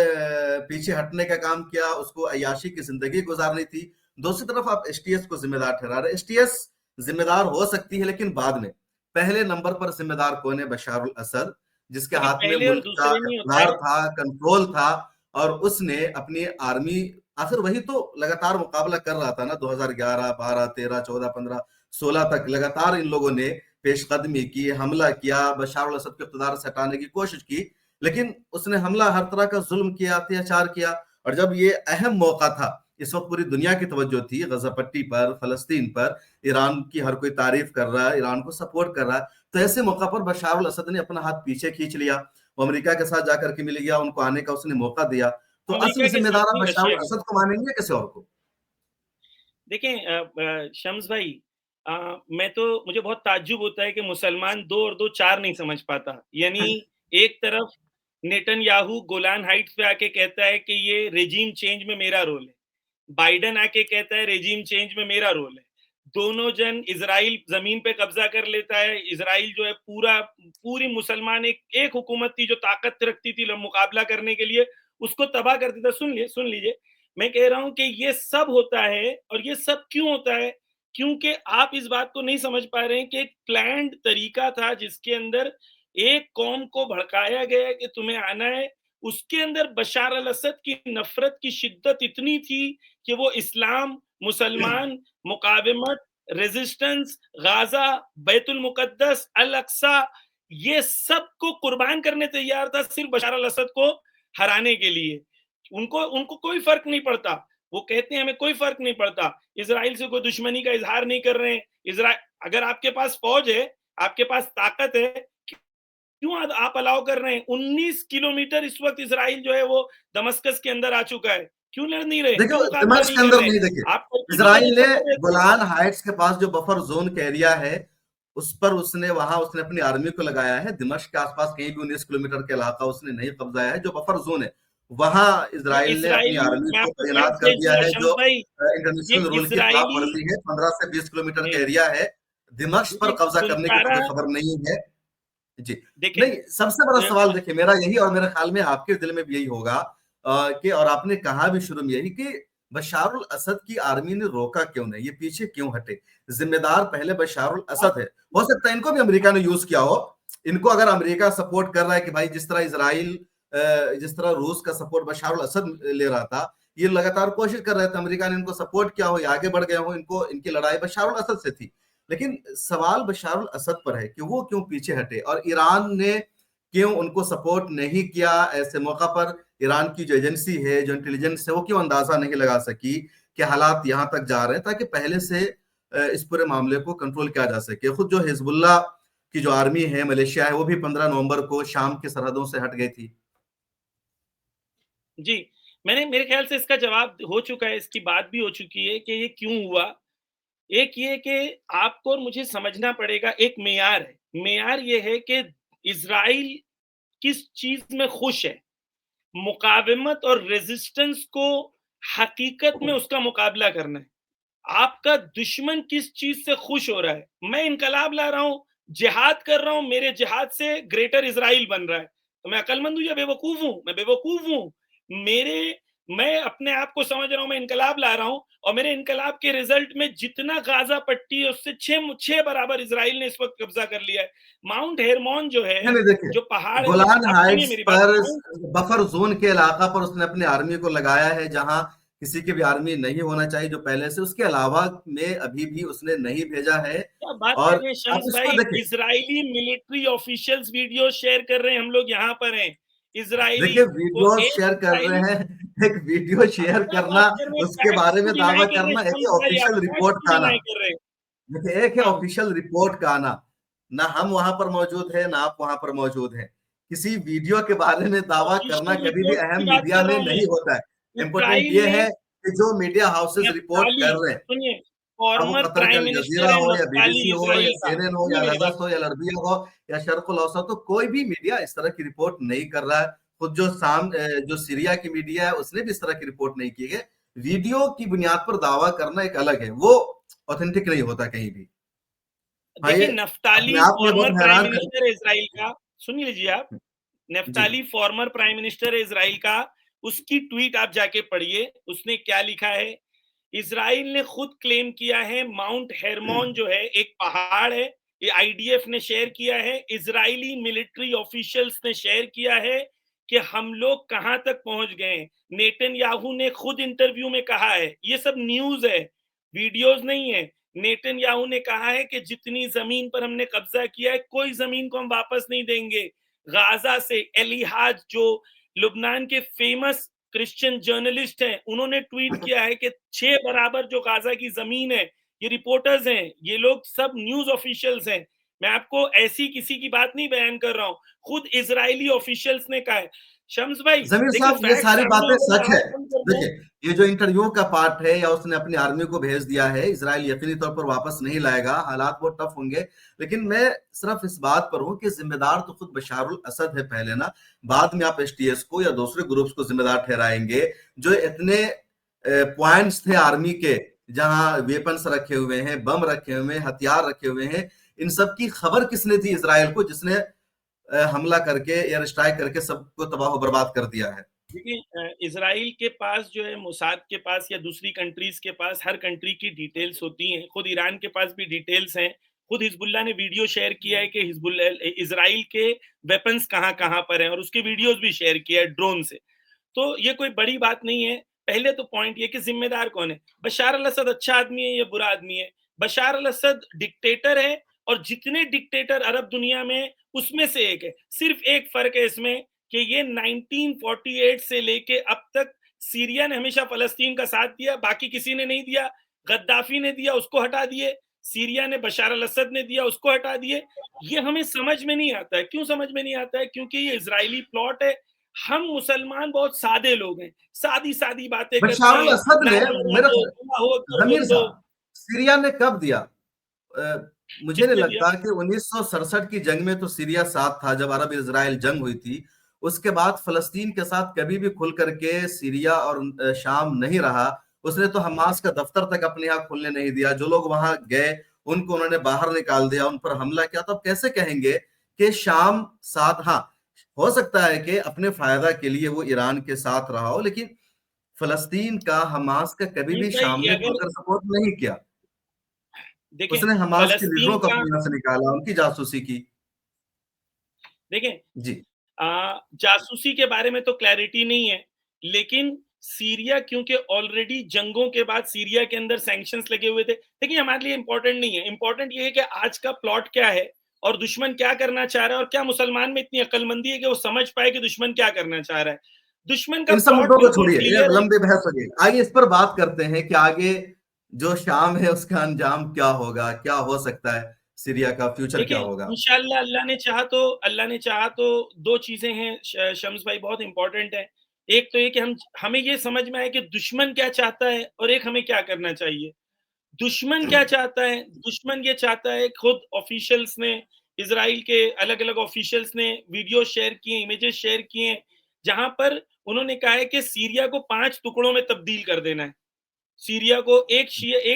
पीछे हटने का काम किया, उसको अय्याशी की जिंदगी गुजारनी थी। दूसरी तरफ आप एसटीएस को जिम्मेदार ठहरा रहे। एसटीएस जिम्मेदार हो सकती है, लेकिन बाद में। पहले नंबर पर जिम्मेदार कौन है? बशार अल असद, जिसके देखिए हाथ में पहले और मुल्क का दूसरे नहीं होता इक़्तिदार है। था, कंट्रोल था, और उसने अपनी आर्मी, आखिर वही तो लगातार मुकाबला कर रहा था ना। 2011, 12, 13, 14, 15, 16 तक लगातार इन लोगों ने पेशकदमी की, हमला किया, बशार अल असद को इक़्तिदार से हटाने की कोशिश की, लेकिन उसने हमला, हर तरह का जुल्म किया, अत्याचार किया। और जब ये अहम मौका था, इस वक्त पूरी दुनिया की तवज्जो थी गजा पट्टी पर, फलस्तीन पर, ईरान की हर कोई तारीफ कर रहा है, ईरान को सपोर्ट कर रहा है, तो ऐसे मौका पर बशार अल असद ने अपना हाथ पीछे खींच लिया। वो अमेरिका के साथ जाकर के मिल गया, उनको आने का उसने मौका दिया। तो असल अमेरिका के साथ जिम्मेदार आप नहीं, बशार रशिया अल के असद साथ। को मानेंगे या किसी और को? देखें शम्स भाई, मैं तो मुझे बहुत ताज्जुब होता है कि मुसलमान 2 और 2 4 नहीं समझ पाता। यानी एक तरफ नेतन्याहू गोलान हाइट्स पे आके कहता है कि ये रेजीम चेंज में मेरा रोल है। बाइडेन आके कहता है रेजीम चेंज में मेरा रोल है। दोनों जन, इज़राइल ज़मीन पे कब्ज़ा कर लेता है। इज़राइल जो है पूरी मुसलमान एक हुकूमत थी जो ताकत रखती थी मुकाबला करने के लिए, उसको तबाह कर देता। सुन लीजिए, मैं कह रहा हूं कि ये सब होता है, और ये सब क्यों होता है? क्योंकि आप इस बात को नहीं समझ पा रहे हैं कि एक प्लान्ड तरीका था जिसके अंदर एक कौम को भड़काया गया कि तुम्हें आना है। उसके अंदर बशार अल असद की नफरत की शिद्दत इतनी थी कि वो इस्लाम, मुसलमान, मुकाविमत, रेजिस्टेंस, गाजा, बैतुल मुकद्दस, अल अक्सा, ये सब को कुर्बान करने तैयार था सिर्फ बशार अल असद को हराने के लिए। उनको उनको कोई फर्क नहीं पड़ता। वो कहते हैं हमें कोई फर्क नहीं पड़ता। इज़राइल से कोई दुश्मनी का इज़हार नहीं कर रहे हैं। इज़राइल, अगर आपके पास फौज है, आपके पास ताकत है, क्यों आप अलाउ कर रहे हैं? 19 किलोमीटर इस वक्त इज़राइल जो है वो दमस्कस के अंदर आ चुका है। क्यों लड़ नहीं रहे? देखिए, क्यों मुकाबला दमिश्क नहीं के कर अंदर रहे? नहीं, देखिए, आप टर्की की इज़राइल मदद ने तो कर रहे थे। गोलान हाइट्स के पास जो बफर ज़ोन का एरिया है, उस पर उसने अपनी आर्मी को लगाया है। दमिश्क के आसपास कहीं भी 19 किलोमीटर का इलाका उसने नहीं कब्जाया है। जो बफर ज़ोन है, वहाँ ये इज़राइल ने अपनी इज़राइली, आर्मी मैं को आपको तैनात फैक्ट कर भेज दिया दूँगा है, जो शम्स भाई। ये इंटरनेशनल रूल की खिलाफ इज़राइली, वर्जी है। 15 से 20 किलोमीटर का जी, एरिया है। दमिश्क पर ये कब्जा करने की तुनकारा, मुझे खबर नहीं है। जी। देखें, नहीं, सबसे बड़ा सवाल देखिए मेरा यही, और मेरे ख्याल में आपके दिल में भी यही होगा, कि और आपने कहा भी शुरू में यही, कि बशार अल असद की आर्मी ने रोका क्यों नहीं? ये पीछे क्यों हटे? जिम्मेदार पहले बशार अल असद है। हो सकता है इनको भी अमेरिका ने यूज़ किया हो। इनको अगर अमेरिका सपोर्ट कर रहा है कि भाई जिस तरह इज़राइल, जिस तरह रूस का सपोर्ट बशार अल असद ले रहा था, ये लगातार कोशिश कर रहे थे, अमेरिका ने इनको सपोर्ट किया हो, ये आगे बढ़ गए हो, इनको इनकी लड़ाई बशार अल असद से थी। लेकिन सवाल बशार अल असद पर है कि वो क्यों पीछे हटे, और ईरान ने क्यों उनको सपोर्ट नहीं किया? ऐसे मौका पर ईरान की जो एजेंसी है, जो इंटेलिजेंस है, वो क्यों अंदाजा नहीं लगा सकी कि हालात यहाँ तक जा रहे हैं, ताकि पहले से इस पूरे मामले को कंट्रोल किया जा सके। खुद जो हिजबुल्लाह की जो आर्मी है, मलेशिया है, वो भी 15 नवंबर को शाम की सरहदों से हट गई थी। जी, मेरे ख्याल से इसका जवाब हो चुका है, इसकी बात भी हो चुकी है कि ये क्यों हुआ। एक ये कि आपको और मुझे समझना पड़ेगा, एक मेयार है। मेयार ये है कि इज़राइल किस चीज़ में खुश है। मुकाविमत और रेजिस्टेंस को हकीकत में उसका मुकाबला करना है। आपका दुश्मन किस चीज़ से खुश हो रहा है? मैं इनकलाब ला रहा हूँ, जिहाद कर रहा हूँ, मेरे जिहाद से ग्रेटर इज़राइल बन रहा है। तो मैं अक्लमंद हूँ या बेवकूफ़ हूँ? मैं बेवकूफ़ हूँ। मैं अपने आप को समझ रहा हूँ मैं इनकलाब ला रहा हूँ, और मेरे इनकलाब के रिज़ल्ट में जितना गाज़ा पट्टी है उससे 6 बराबर इज़राइल ने इस वक़्त कब्ज़ा कर लिया है। माउंट हेरमोन जो है, नहीं, नहीं, देखिए, जो पहाड़ है, गोलान आप सुनिए हाइट्स मेरी बात। पर माउंट बफर जोन के इलाका पर उसने अपनी आर्मी को लगाया है, जहां किसी की भी आर्मी नहीं होना चाहिए जो पहले से। उसके अलावा में अभी भी उसने नहीं भेजा है। क्या बात कर और रहे हैं आप शम्स इसको भाई? देखिए, Israeli military officials video share कर रहे हैं, हम लोग यहाँ पर हैं। इजरायली देखिए, को वीडियो एक शेयर कर रहे इजरायली, हैं। एक वीडियो आप शेयर क्या करना, बात कर रहे हैं? उसके फैक्ट्स बारे में क्यों दावा डिनाई कर रहे करना, हैं एक शम्स है भाई? आप ऑफिशियल फैक्ट्स रिपोर्ट क्यों का आना। डिनाई कर रहे हैं? देखिए, एक है हाँ, ऑफिशियल रिपोर्ट का आना। ना हम वहां पर मौजूद है, ना आप वहां पर मौजूद हैं। किसी वीडियो के बारे में दावा करना ऑफिशियल कभी भी रिपोर्ट की अहम बात मीडिया कर रहा में हूँ मैं। नहीं होता है। इंपॉर्टेंट इसराइल ये ने है कि जो मीडिया हाउसेस रिपोर्ट नफ्ताली, कर रहे हैं, सुनिए, अब वो फॉर्मर कतर का प्राइम अल मिनिस्टर जज़ीरा है हो या नफ्ताली बीबीसी हो या इज़राइल का। सीएनएन हो या सुनिए अल मेरी बात। हदस हो या अल अरबिया हो या शर्क़ुल औसत हो, कोई भी मीडिया इस तरह की रिपोर्ट नहीं कर रहा है। खुद जो सीरिया की मीडिया है उसने भी इस तरह की रिपोर्ट नहीं की है। वीडियो की बुनियाद पर दावा करना एक अलग है, वो ऑथेंटिक नहीं होता कहीं भी। हाँ, ये देखिए, नफ्ताली अपने आप में फॉर्मर बहुत प्राइम हैरान कर मिनिस्टर है इज़राइल का, सुन लीजिए आप, जी। नफ्ताली फॉर्मर प्राइम मिनिस्टर है इज़राइल का, उसकी ट्वीट आप जाके पढ़िए, उसने क्या लिखा है? इज़राइल ने खुद क्लेम किया है माउंट हेरमोन जो है एक पहाड़ है, ये आईडीएफ ने शेयर किया है, इज़राइली मिलिट्री ऑफिशियल्स ने शेयर किया है कि हम लोग कहाँ तक पहुँच गए हैं। नेतन्याहू ने खुद इंटरव्यू में कहा है, ये सब न्यूज़ है, वीडियोज़ नहीं है। नेतन्याहू ने कहा है कि जितनी ज़मीन पर हमने कब्ज़ा किया है, कोई ज़मीन को हम वापस नहीं देंगे। गाज़ा से एलिहाज जो लुबनान के फेमस क्रिश्चियन जर्नलिस्ट हैं, उन्होंने ट्वीट किया है कि 6 बराबर जो गाज़ा की ज़मीन है, ये रिपोर्टर्स हैं, ये लोग सब न्यूज़ ऑफिशियल्स हैं। मैं आपको ऐसी किसी की बात नहीं बयान कर रहा हूँ, खुद इज़राइली ऑफिशियल्स ने कहा है। शम्स भाई, ज़मीर देखिए साहब, ये फैक्ट सारी सामने बातें है, मैं सच है। आँख बंद कर दूँ। देखिए, ये जो इंटरव्यू का पार्ट है या उसने अपनी आर्मी को भेज दिया है, इज़राइल यकीनी तौर पर वापस नहीं लाएगा, हालात बहुत टफ होंगे। लेकिन मैं सिर्फ इस बात पर हूँ कि ज़िम्मेदार तो खुद बशारुल असद है पहले ना, बाद में आप एसटीएस को या दूसरे ग्रुप्स को ज़िम्मेदार ठहराएँगे, जो इतने पॉइंट्स थे आर्मी के, जहाँ वेपन्स रखे हुए हैं, बम रखे हुए हैं, हथियार रखे हुए हैं। इन सब की खबर किसने दी इज़राइल को, जिसने हमला करके, एयर स्ट्राइक करके सबको तबाह व बर्बाद कर दिया है? देखिए, इज़राइल के पास जो है, मोसाद के पास या दूसरी कंट्रीज़ के पास हर कंट्री की डिटेल्स होती हैं। खुद ईरान के पास भी डिटेल्स हैं। खुद हिज़्बुल्लाह ने वीडियो शेयर किया है कि इज़राइल के वेपन्स कहाँ-कहाँ पर हैं और उसके वीडियोज़ भी शेयर किया है ड्रोन से। तो ये कोई बड़ी बात नहीं है। पहले तो पॉइंट ये कि ज़िम्मेदार कौन है? बशार अल-असद अच्छा आदमी है या बुरा आदमी है? बशार अल-असद डिक्टेटर है और जितने डिक्टेटर अरब दुनिया में, उसमें से एक है। सिर्फ़ एक फ़र्क है इसमें कि ये 1948 से लेके अब तक सीरिया ने हमेशा फ़लस्तीन का साथ दिया, बाकी किसी ने नहीं दिया। गद्दाफ़ी ने दिया, उसको हटा दिए। सीरिया ने बशार अल-असद ने दिया, उसको हटा दिए। ये हमें समझ में नहीं आता है। क्यों समझ में नहीं आता है? क्योंकि ये इज़राइली प्लॉट है। हम मुसलमान बहुत सादे लोग हैं, सादी-सादी बातें करते बशार हैं, अल-असद ने नारे लगा मेरा दो, अल्लाहू अकबर ज़मीर बोल दो। साहब, सीरिया ने कब दिया? मुझे नहीं किसने दिया? लगता कि 1967 की जंग में तो सीरिया साथ था, जब अरब इज़राइल जंग हुई थी। उसके बाद फ़लस्तीन के साथ कभी भी खुल करके सीरिया और शाम नहीं रहा। उसने तो हमास का दफ्तर तक अपने यहाँ खुलने नहीं दिया। जो लोग वहाँ गए, उनको उन्होंने बाहर निकाल दिया, उन पर हमला किया। तो आप कैसे कहेंगे कि शाम साथ, हाँ, हो सकता है कि अपने फ़ायदा के लिए वो ईरान के साथ रहा हो, लेकिन फ़लस्तीन का, हमास का कभी मीर भी भाई, शाम ये ने अगर खुलकर सपोर्ट नहीं किया। देखें, उसने हमास के फ़लस्तीन लीडरों को का अपने यहाँ से निकाला, उनकी जासूसी की। देखें, जी। जासूसी के बारे में तो क्लैरिटी नहीं है, लेकिन सीरिया क्योंकि ऑलरेडी जंगों के बाद सीरिया के अंदर सैंक्शंस लगे हुए थे। देखिए, हमारे लिए इम्पोर्टेंट नहीं है, इम्पोर्टेंट ये है कि आज का प्लॉट क्या है और दुश्मन क्या करना चाह रहा है और क्या मुसलमान में इतनी अक्लमंदी है कि वो समझ पाए कि दुश्मन क्या करना चाह रहा है। दुश्मन का इन सब प्लॉट मुद्दों को बिल्कुल छोड़िए, ये क्लियर है। लंबी बहस होगी। आइए इस पर बात करते हैं कि आगे जो शाम है उसका अंजाम क्या होगा? क्या हो सकता है? सीरिया का फ्यूचर क्या देखिए, होगा? इंशाअल्लाह अल्लाह ने चाहा तो 2 चीज़ें हैं शम्स भाई, बहुत इम्पोर्टेंट है। एक तो ये कि हमें ये समझ में आए कि दुश्मन क्या चाहता है और एक हमें क्या करना चाहिए। दुश्मन क्या चाहता है? दुश्मन ये चाहता है, खुद ऑफिशियल्स ने, इज़राइल के अलग-अलग ऑफिशियल्स ने वीडियो शेयर किए, इमेजेस शेयर किए हैं, जहाँ पर उन्होंने कहा है कि सीरिया को 5 टुकड़ों में तब्दील कर देना है। सीरिया को एक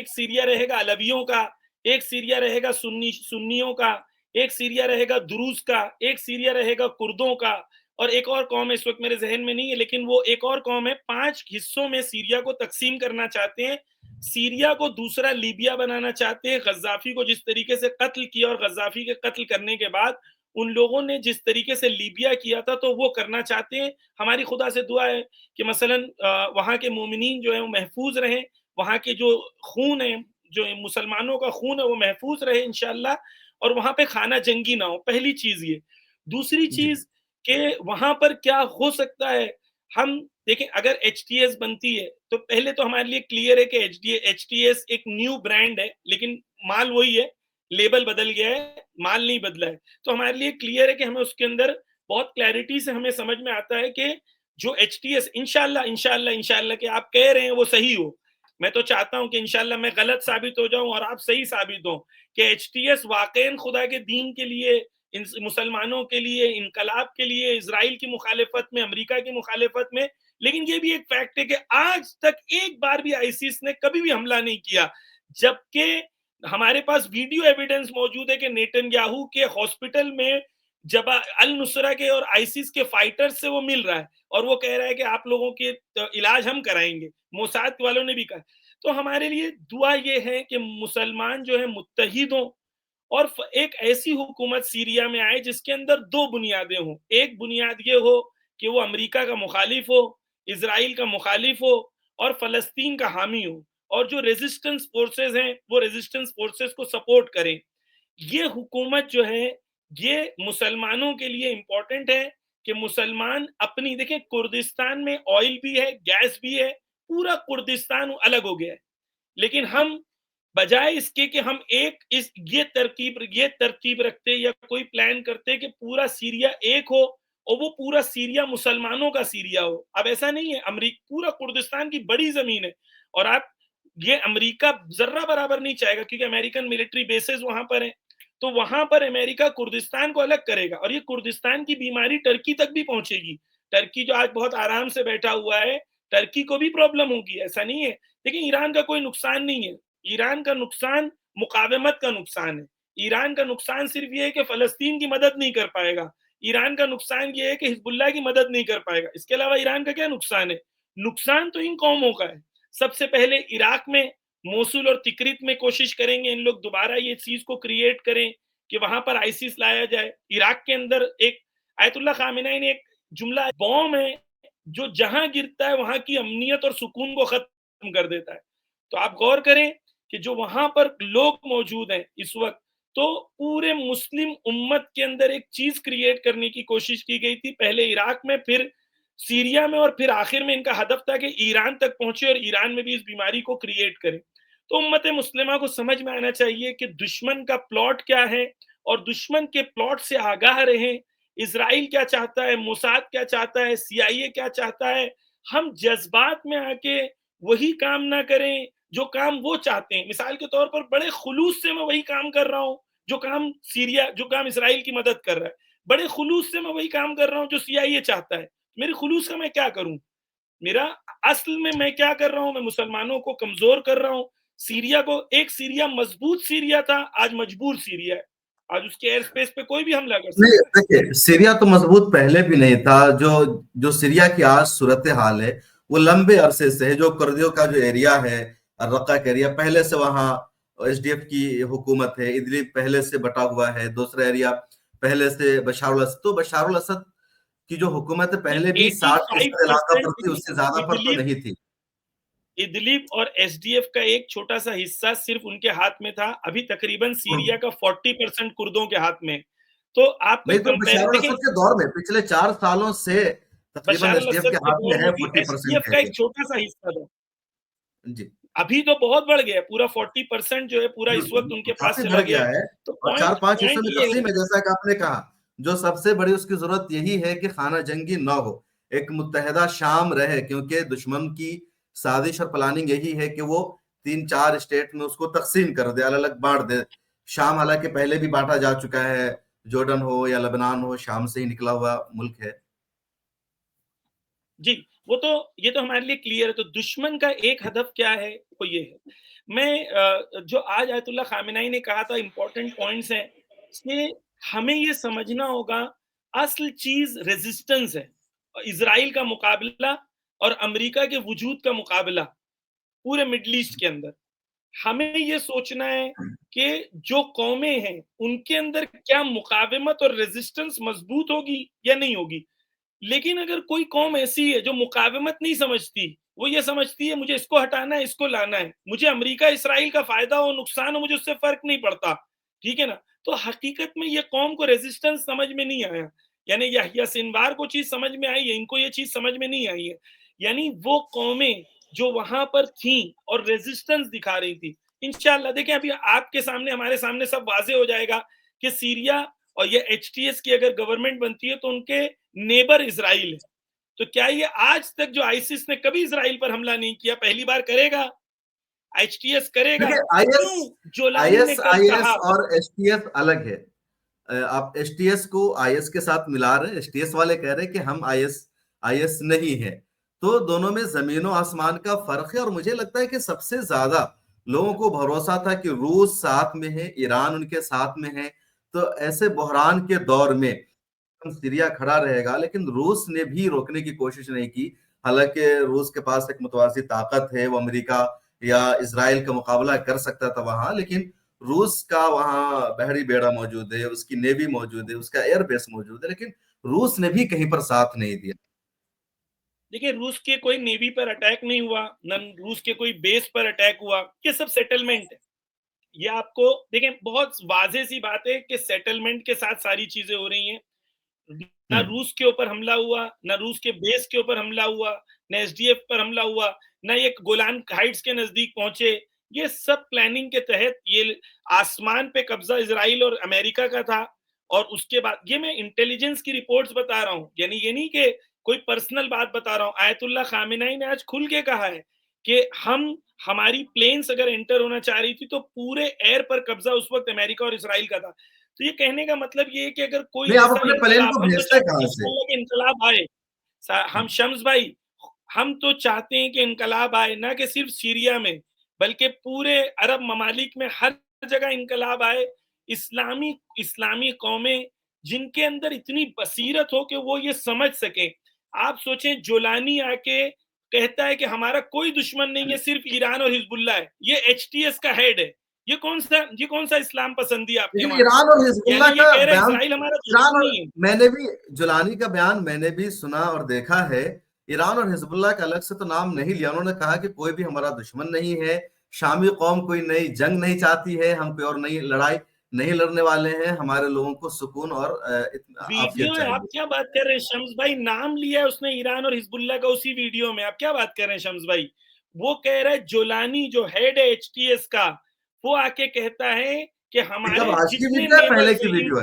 सीरिया रहेगा अलवियों का, एक सीरिया रहेगा सुन्नियों का, एक सीरिया रहेगा दुरूज़ का, एक सीरिया रहेगा कुर्दों का और एक और कौम है, इस वक़्त मेरे ज़हन में नहीं है, लेकिन वो एक और कौम है। 5 हिस्सों में सीरिया को तक़सीम करना चाहते हैं। सीरिया को दूसरा लीबिया बनाना चाहते हैं। गद्दाफ़ी को जिस तरीके से कत्ल किया और गद्दाफ़ी के कत्ल करने के बाद उन लोगों ने जिस तरीके से लीबिया किया था, तो वो करना चाहते हैं। हमारी खुदा से दुआ है कि मसलन वहाँ के मोमिनीन जो हैं वो महफूज़ रहें, वहाँ के जो खून है, जो मुसलमानों का खून है, वो महफूज़ रहे इंशाअल्लाह और वहाँ पे खाना जंगी ना हो, पहली चीज़ ये। दूसरी जी। चीज़ कि वहाँ पर क्या हो सकता है, हम देखें, अगर एचटीएस बनती है, तो पहले तो हमारे लिए क्लियर है कि एचटीएस एक न्यू ब्रांड है, लेकिन माल वही है, लेबल बदल गया है, माल नहीं बदला है। तो हमारे लिए क्लियर है कि हमें उसके अंदर बहुत क्लैरिटी से हमें समझ में आता है कि जो एचटीएस इंशाल्लाह इंशाल्लाह इंशाल्लाह कि आप कह रहे हैं वो सही हो। मैं तो चाहता हूं कि इंशाल्लाह मैं गलत साबित हो जाऊं और आप सही साबित हो कि एचटीएस वाकई खुदा के दीन के लिए, इन मुसलमानों के लिए, इनकलाब के लिए, इसराइल की मुखालिफत में, अमेरिका की मुखालिफत में। लेकिन ये भी एक फैक्ट है कि आज तक एक बार भी आईसिस ने कभी भी हमला नहीं किया, जबकि हमारे पास वीडियो एविडेंस मौजूद है कि नेतन्याहू के हॉस्पिटल में जब अल नुसरा के और आईसिस के फाइटर्स से वो मिल रहा है और वो कह रहा है कि आप लोगों के इलाज हम कराएंगे, मोसाद वालों ने भी कहा। तो हमारे लिए दुआ ये है कि मुसलमान जो है मुत्तहिद हों और एक ऐसी हुकूमत सीरिया में आए जिसके अंदर दो बुनियादें हों। एक बुनियाद ये हो कि वो अमेरिका का मुखालिफ हो, इसराइल का मुखालिफ हो और फलस्तीन का हामी हो, और जो रेजिस्टेंस फोर्सेस हैं वो रेजिस्टेंस फोर्सेस को सपोर्ट करें। ये हुकूमत जो है ये मुसलमानों के लिए इंपॉर्टेंट है कि मुसलमान अपनी, देखिए कुर्दिस्तान में ऑयल भी है, गैस भी है, पूरा कुर्दिस्तान अलग हो गया है। लेकिन हम बजाय इसके कि हम एक इस ये तरकीब रखते या कोई प्लान करते कि पूरा सीरिया एक हो और वो पूरा सीरिया मुसलमानों का सीरिया हो। अब ऐसा नहीं है, अमरीका पूरा कुर्दिस्तान की बड़ी जमीन है और आप ये अमेरिका जर्रा बराबर नहीं चाहेगा क्योंकि अमेरिकन मिलिट्री बेसेस वहां पर है। तो वहां पर अमेरिका कुर्दिस्तान को अलग करेगा और ये कुर्दिस्तान की बीमारी टर्की तक भी पहुंचेगी। टर्की जो आज बहुत आराम से बैठा हुआ है, टर्की को भी प्रॉब्लम होगी, ऐसा नहीं है। लेकिन ईरान का कोई नुकसान नहीं है। ईरान का नुकसान मुकावेमत का नुकसान है। ईरान का नुकसान सिर्फ ये है कि फलस्तीन की मदद नहीं कर पाएगा। ईरान का नुकसान ये है कि हिजबुल्लाह की मदद नहीं कर पाएगा। इसके अलावा ईरान का क्या नुकसान है? नुकसान तो इन कौमों का है। सबसे पहले इराक में मोसुल और तिक्रित में कोशिश करेंगे इन लोग दोबारा ये चीज को क्रिएट करें कि वहां पर आईसिस लाया जाए। इराक के अंदर एक आयतुल्लाह खामेनी ने एक जुमला, बॉम्ब है जो जहां गिरता है वहां की अमनियत और सुकून को खत्म कर देता है। तो आप गौर करें कि जो वहां पर लोग मौजूद हैं इस वक्त, तो पूरे मुस्लिम उम्मत के अंदर एक चीज क्रिएट करने की कोशिश की गई थी, पहले इराक में, फिर सीरिया में और फिर आखिर में इनका हदफ था कि ईरान तक पहुंचे और ईरान में भी इस बीमारी को क्रिएट करें। तो उम्मत मुस्लिमा को समझ में आना चाहिए कि दुश्मन का प्लॉट क्या है और दुश्मन के प्लॉट से आगाह रहें। इसराइल क्या चाहता है, मोसाद क्या चाहता है, सीआईए क्या चाहता है। हम जज्बात में आके वही काम ना करें जो काम वो चाहते हैं। मिसाल के तौर पर बड़े खुलूस से मैं वही काम कर रहा हूं जो काम इसराइल की मदद कर रहा है। बड़े खुलूस से मैं वही काम कर रहा हूं जो सीआईए चाहता है। मेरे खुलूस का मैं क्या करूं? मेरा असल में मैं क्या कर रहा हूं? मैं मुसलमानों को कमजोर कर रहा हूं। सीरिया को, एक सीरिया मजबूत सीरिया था, आज मजबूर सीरिया है। आज उसके एयर स्पेस पे कोई भी हमला कर नहीं, सकता है। देखिए सीरिया तो मजबूत पहले भी नहीं था। जो जो सीरिया की आज सूरत हाल है वो लंबे अरसे से है। जो कुर्दियों का जो एरिया है, रक्का का एरिया, पहले से वहाँ एसडीएफ की हुकूमत है। इदलिब पहले से बटा हुआ है। दूसरा एरिया पहले से बशारुल असद, तो बशारुल असद की जो हुकूमत है पहले भी 60% इलाका पर 85% थी, उससे ज्यादा पर तो इदलिब नहीं थी। इदलिब और एसडीएफ का एक छोटा सा हिस्सा सिर्फ उनके हाथ में था। अभी तकरीबन सीरिया का 40% कुर्दों के हाथ में। तो आप कोई नहीं तो कंपेयर बशारुल देखें, असद के दौर में पिछले 4 सालों से तकरीबन बशर अल एसडीएफ असद के के हाथ में दौर है, में भी 40% एसडीएफ है का जी। एक छोटा सा हिस्सा था। जी, अभी तो बहुत बढ़ गया, पूरा 40% जो है पूरा इस वक्त उनके पास काफी चला बढ़ गया गया है। है। तो और चार पॉइंट पांच हिस्सों पॉइंट में ये है। तकसीम है, जैसा कि आपने कहा। जो सबसे बड़ी उसकी जरूरत यही है कि खाना जंगी न हो, एक मुत्तहदा शाम रहे, क्योंकि दुश्मन की साजिश और प्लानिंग यही है कि वो 3-4 स्टेट में उसको तकसीम कर दे, अलग अलग बांट दे। शाम हालांकि पहले भी बांटा जा चुका है, जॉर्डन हो या लेबनान हो, शाम से ही निकला हुआ मुल्क है। जी, वो तो, ये तो हमारे लिए क्लियर है। तो दुश्मन का एक हदफ क्या है, वो ये है। मैं जो आज आयतुल्लाह खामेनी ने कहा था, इंपॉर्टेंट पॉइंट्स हैं, कि हमें ये समझना होगा असल चीज रेजिस्टेंस है। इसराइल का मुकाबला और अमेरिका के वजूद का मुकाबला पूरे मिडल ईस्ट के अंदर। हमें ये सोचना है कि जो कौमें हैं उनके अंदर क्या मुकावेमत और रेजिस्टेंस मजबूत होगी या नहीं होगी। लेकिन अगर कोई कौम ऐसी है जो मुकावेमत नहीं समझती, वो ये समझती है मुझे इसको हटाना है, इसको लाना है, मुझे अमेरिका इसराइल का फायदा हो नुकसान हो मुझे उससे फर्क नहीं पड़ता, ठीक है ना। तो हकीकत में ये कौम को रेजिस्टेंस समझ में नहीं आया। यानी यहया सिनवार को चीज समझ में आई है, इनको ये चीज समझ में नहीं आई है। यानी वो कौमें जो वहां पर थी और रेजिस्टेंस दिखा रही थी, इंशाल्लाह देखें अभी आपके सामने हमारे सामने सब वाजे हो जाएगा कि सीरिया और ये एचटीएस की अगर गवर्नमेंट बनती है तो उनके नेबर इसराइल है। तो क्या ये आज तक जो आईसिस ने कभी इजराइल पर हमला नहीं किया, पहली बार करेगा? एचटीएस करेगा? देखिए क्यों जोलानी ने आईएस कल आईएस कहा? और एसटीएफ अलग है। आप एसटीएस को आईएस के साथ मिला रहे हैं, एसटीएस वाले कह रहे हैं कि हम आईएस आईएस नहीं है। तो दोनों में जमीनों आसमान का फर्क है। और मुझे लगता है कि सबसे ज्यादा लोगों को भरोसा था कि रूस साथ में है, ईरान उनके साथ में है। तो ऐसे बहरान के दौर में सीरिया खड़ा रहेगा, लेकिन रूस ने भी रोकने की कोशिश नहीं की। हालांकि रूस के पास एक मुतवाज़ी ताकत है, वो अमेरिका या इजराइल का मुकाबला कर सकता था वहां, लेकिन रूस का वहां बहरी बेड़ा मौजूद है, उसकी नेवी मौजूद है, उसका एयर बेस मौजूद है, लेकिन रूस ने भी कहीं पर साथ नहीं दिया। देखिए, रूस के कोई नेवी पर अटैक नहीं हुआ, न रूस के कोई बेस पर अटैक हुआ, ये सब सेटलमेंट है। ये आपको देखें, बहुत वाज़ेह सी बात है कि सेटलमेंट के साथ सारी चीजें हो रही हैं। ना रूस के ऊपर हमला हुआ, ना रूस के बेस के ऊपर हमला हुआ, ना एसडीएफ पर हमला हुआ, ना ये गोलान हाइट्स के नजदीक पहुंचे। ये सब प्लानिंग के तहत, ये आसमान पे कब्जा इजराइल और अमेरिका का था। और उसके बाद ये मैं इंटेलिजेंस की रिपोर्ट्स बता रहा हूँ, यानी ये नहीं कि कोई पर्सनल बात बता रहा हूँ। आयतुल्लाह खामेनेई ने आज खुल के कहा है कि हमारी प्लेन्स अगर एंटर होना चाह रही थी तो पूरे एयर पर कब्जा उस वक्त अमेरिका और इसराइल का था। तो ये कहने का मतलब ये है कि अगर कोई नहीं, आप ऐसा अपने प्लेन इनकलाब, को हम तो भेजते चाहते हैं कहां कि से? इंशाल्लाह कि इनकलाब आए। हम शम्स भाई, हम तो चाहते हैं कि इनकलाब आए, ना कि सिर्फ सीरिया में, बल्कि पूरे अरब ममालिक में हर जगह इनकलाब आए। इस्लामी इस्लामी कौमें जिनके अंदर इतनी बसीरत हो कि वो ये समझ सके। आप सोचें, जोलानी आके कहता है कि हमारा कोई दुश्मन नहीं है, सिर्फ ईरान और हिजबुल्लाह है। ये एचटीएस का हेड है। ये कौन सा इस्लाम पसंदी है आपके लेकिन वहां? ईरान और यानी हिजबुल्लाह ये का कह रहा है बयान, इसराइल हमारा ईरान दुश्मन और नहीं है। मैंने भी जुलानी का बयान मैंने भी सुना और देखा है। ईरान और हिजबुल्लाह का अलग से तो नाम नहीं लिया। उन्होंने कहा कि कोई भी हमारा दुश्मन नहीं है, शामी कौम कोई नई जंग नहीं चाहती है, हम कोई और नई लड़ाई नहीं लड़ने वाले हैं, हमारे लोगों को सुकून और वीडियो आफियत है, आप चाहिए। क्या बात कर रहे हैं शम्स भाई? नाम लिया है उसने ईरान और हिजबुल्लाह का उसी वीडियो में। आप क्या बात कर रहे हैं शम्स भाई? वो कह रहा है, जोलानी जो हेड है एचटीएस का, वो आके कहता है कि ये कब, हमारे आज की जितने वीडियो है पहले नेबर्स की हैं, वीडियो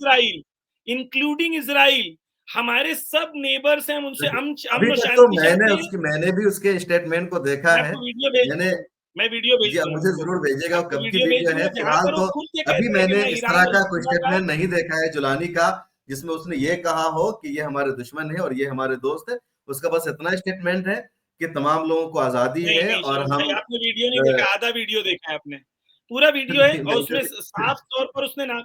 है? इंक्लूडिंग इसराइल, हमारे सब नेबर्स हैं, उनसे देखिए, अमन अभी और तक तो शांति चाहते मैंने हैं। उसकी मैंने भी उसके स्टेटमेंट को देखा मैं है। आपको वीडियो भेज मैंने दूंगा, मैं वीडियो भेज जी, आप दूंगा मुझे आपको। जरूर भेजिएगा आपको कब की वीडियो भेज वीडियो है। दूंगा जहां फिलहाल पर वो तो खुद के अभी कहता है कि मैंने मैं इस ईरान तरह और का कोई हिजबुल्लाह का। स्टेटमेंट नहीं देखा है जुलानी का जिसमें उसने ये कहा हो कि ये हमारे दुश्मन है और ये हमारे दोस्त है। उसका बस इतना स्टेटमेंट है कि तमाम लोगों को आजादी नहीं, है नहीं और शम्स भाई, हम आपने वीडियो नहीं देखा, आधा वीडियो देखा है आपने। पूरा वीडियो है नहीं और नहीं उसमें साफ तौर पर उसने ना,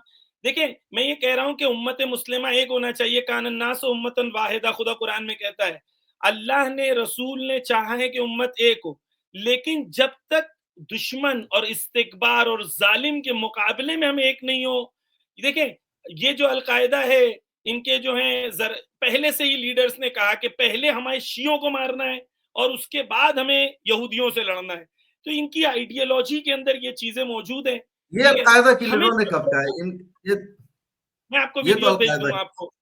देखिए मैं ये कह रहा हूं कि उम्मत मुस्लिमा एक होना चाहिए, कानन नास उम्मतन वाहिदा, खुदा कुरान में कहता है। अल्लाह ने, रसूल ने चाहा है कि उम्मत एक हो, लेकिन जब तक दुश्मन और इस्तिकबार और जालिम के मुकाबले में हम एक नहीं हो। देखें, ये जो अलकायदा है, इनके जो हैं पहले से ही लीडर्स ने कहा कि पहले हमारे शियों को मारना है और उसके बाद हमें यहूदियों से लड़ना है। तो इनकी आइडियोलॉजी के अंदर ये चीजें मौजूद हैं। ये ठीक है, अलकायदा के हमें लीडरों ने कब कहा है? ये मैं आपको ये तो वीडियोस भेज अलकायदा। दूंगा आपको।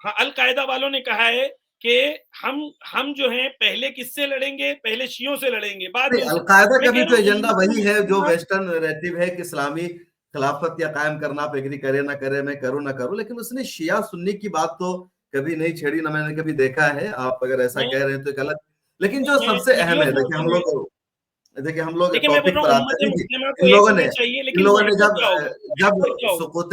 हाँ, अल कायदा वालों ने कहा है कि हम जो हैं पहले किससे लड़ेंगे? पहले शियों से लड़ेंगे, बाद नहीं, में उनसे। अलकायदा मैं का कह भी रहा तो हूँ एजेंडा उम्मत वही है जो मुस्लिमा। वेस्टर्न नैरेटिव है कि इस्लामी खिलाफत या कायम करना आप एग्री करे ना करे, मैं करूं ना करूं, लेकिन उसने शिया सुन्नी की बात तो कभी नहीं छेड़ी ना मैंने कभी देखा है। आप अगर ऐसा मैं कह रहे हैं तो गलत। लेकिन जो मैं सबसे अहम वीडियोस है, आपको भेज देखिए हम लोग देखिए, मैं बोल टॉपिक रहा पर हूँ आते उम्मत हैं। देखिए मुस्लिमा को एक होना चाहिए, इन लेकिन लोगों वहां ने पर जब क्या होगा? वहां जब पर क्या होगा? सुकूत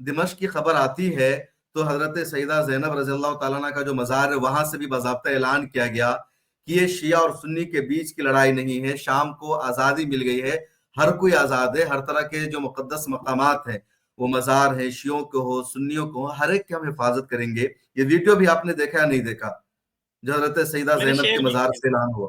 दिमश्क की खबर आती है तो हजरत सईदा ज़ैनब रज़ी अल्लाह तआला अन्हा का जो मज़ार है वहां से भी बाज़ाब्ता ऐलान किया गया कि ये शिया और सुन्नी के बीच की लड़ाई नहीं है, शाम को आज़ादी मिल गई है, हर कोई आज़ाद है, हर तरह के जो मुक़द्दस मकामात हैं, वो मज़ार है, शियों को हो, सुन्नियों को हो, हर एक की हम हिफाजत करेंगे। ये वीडियो भी आपने देखा या नहीं देखा, जो हजरत सईदा मैंने ज़ैनब शेयर के भी मज़ार किया, से ऐलान हुआ।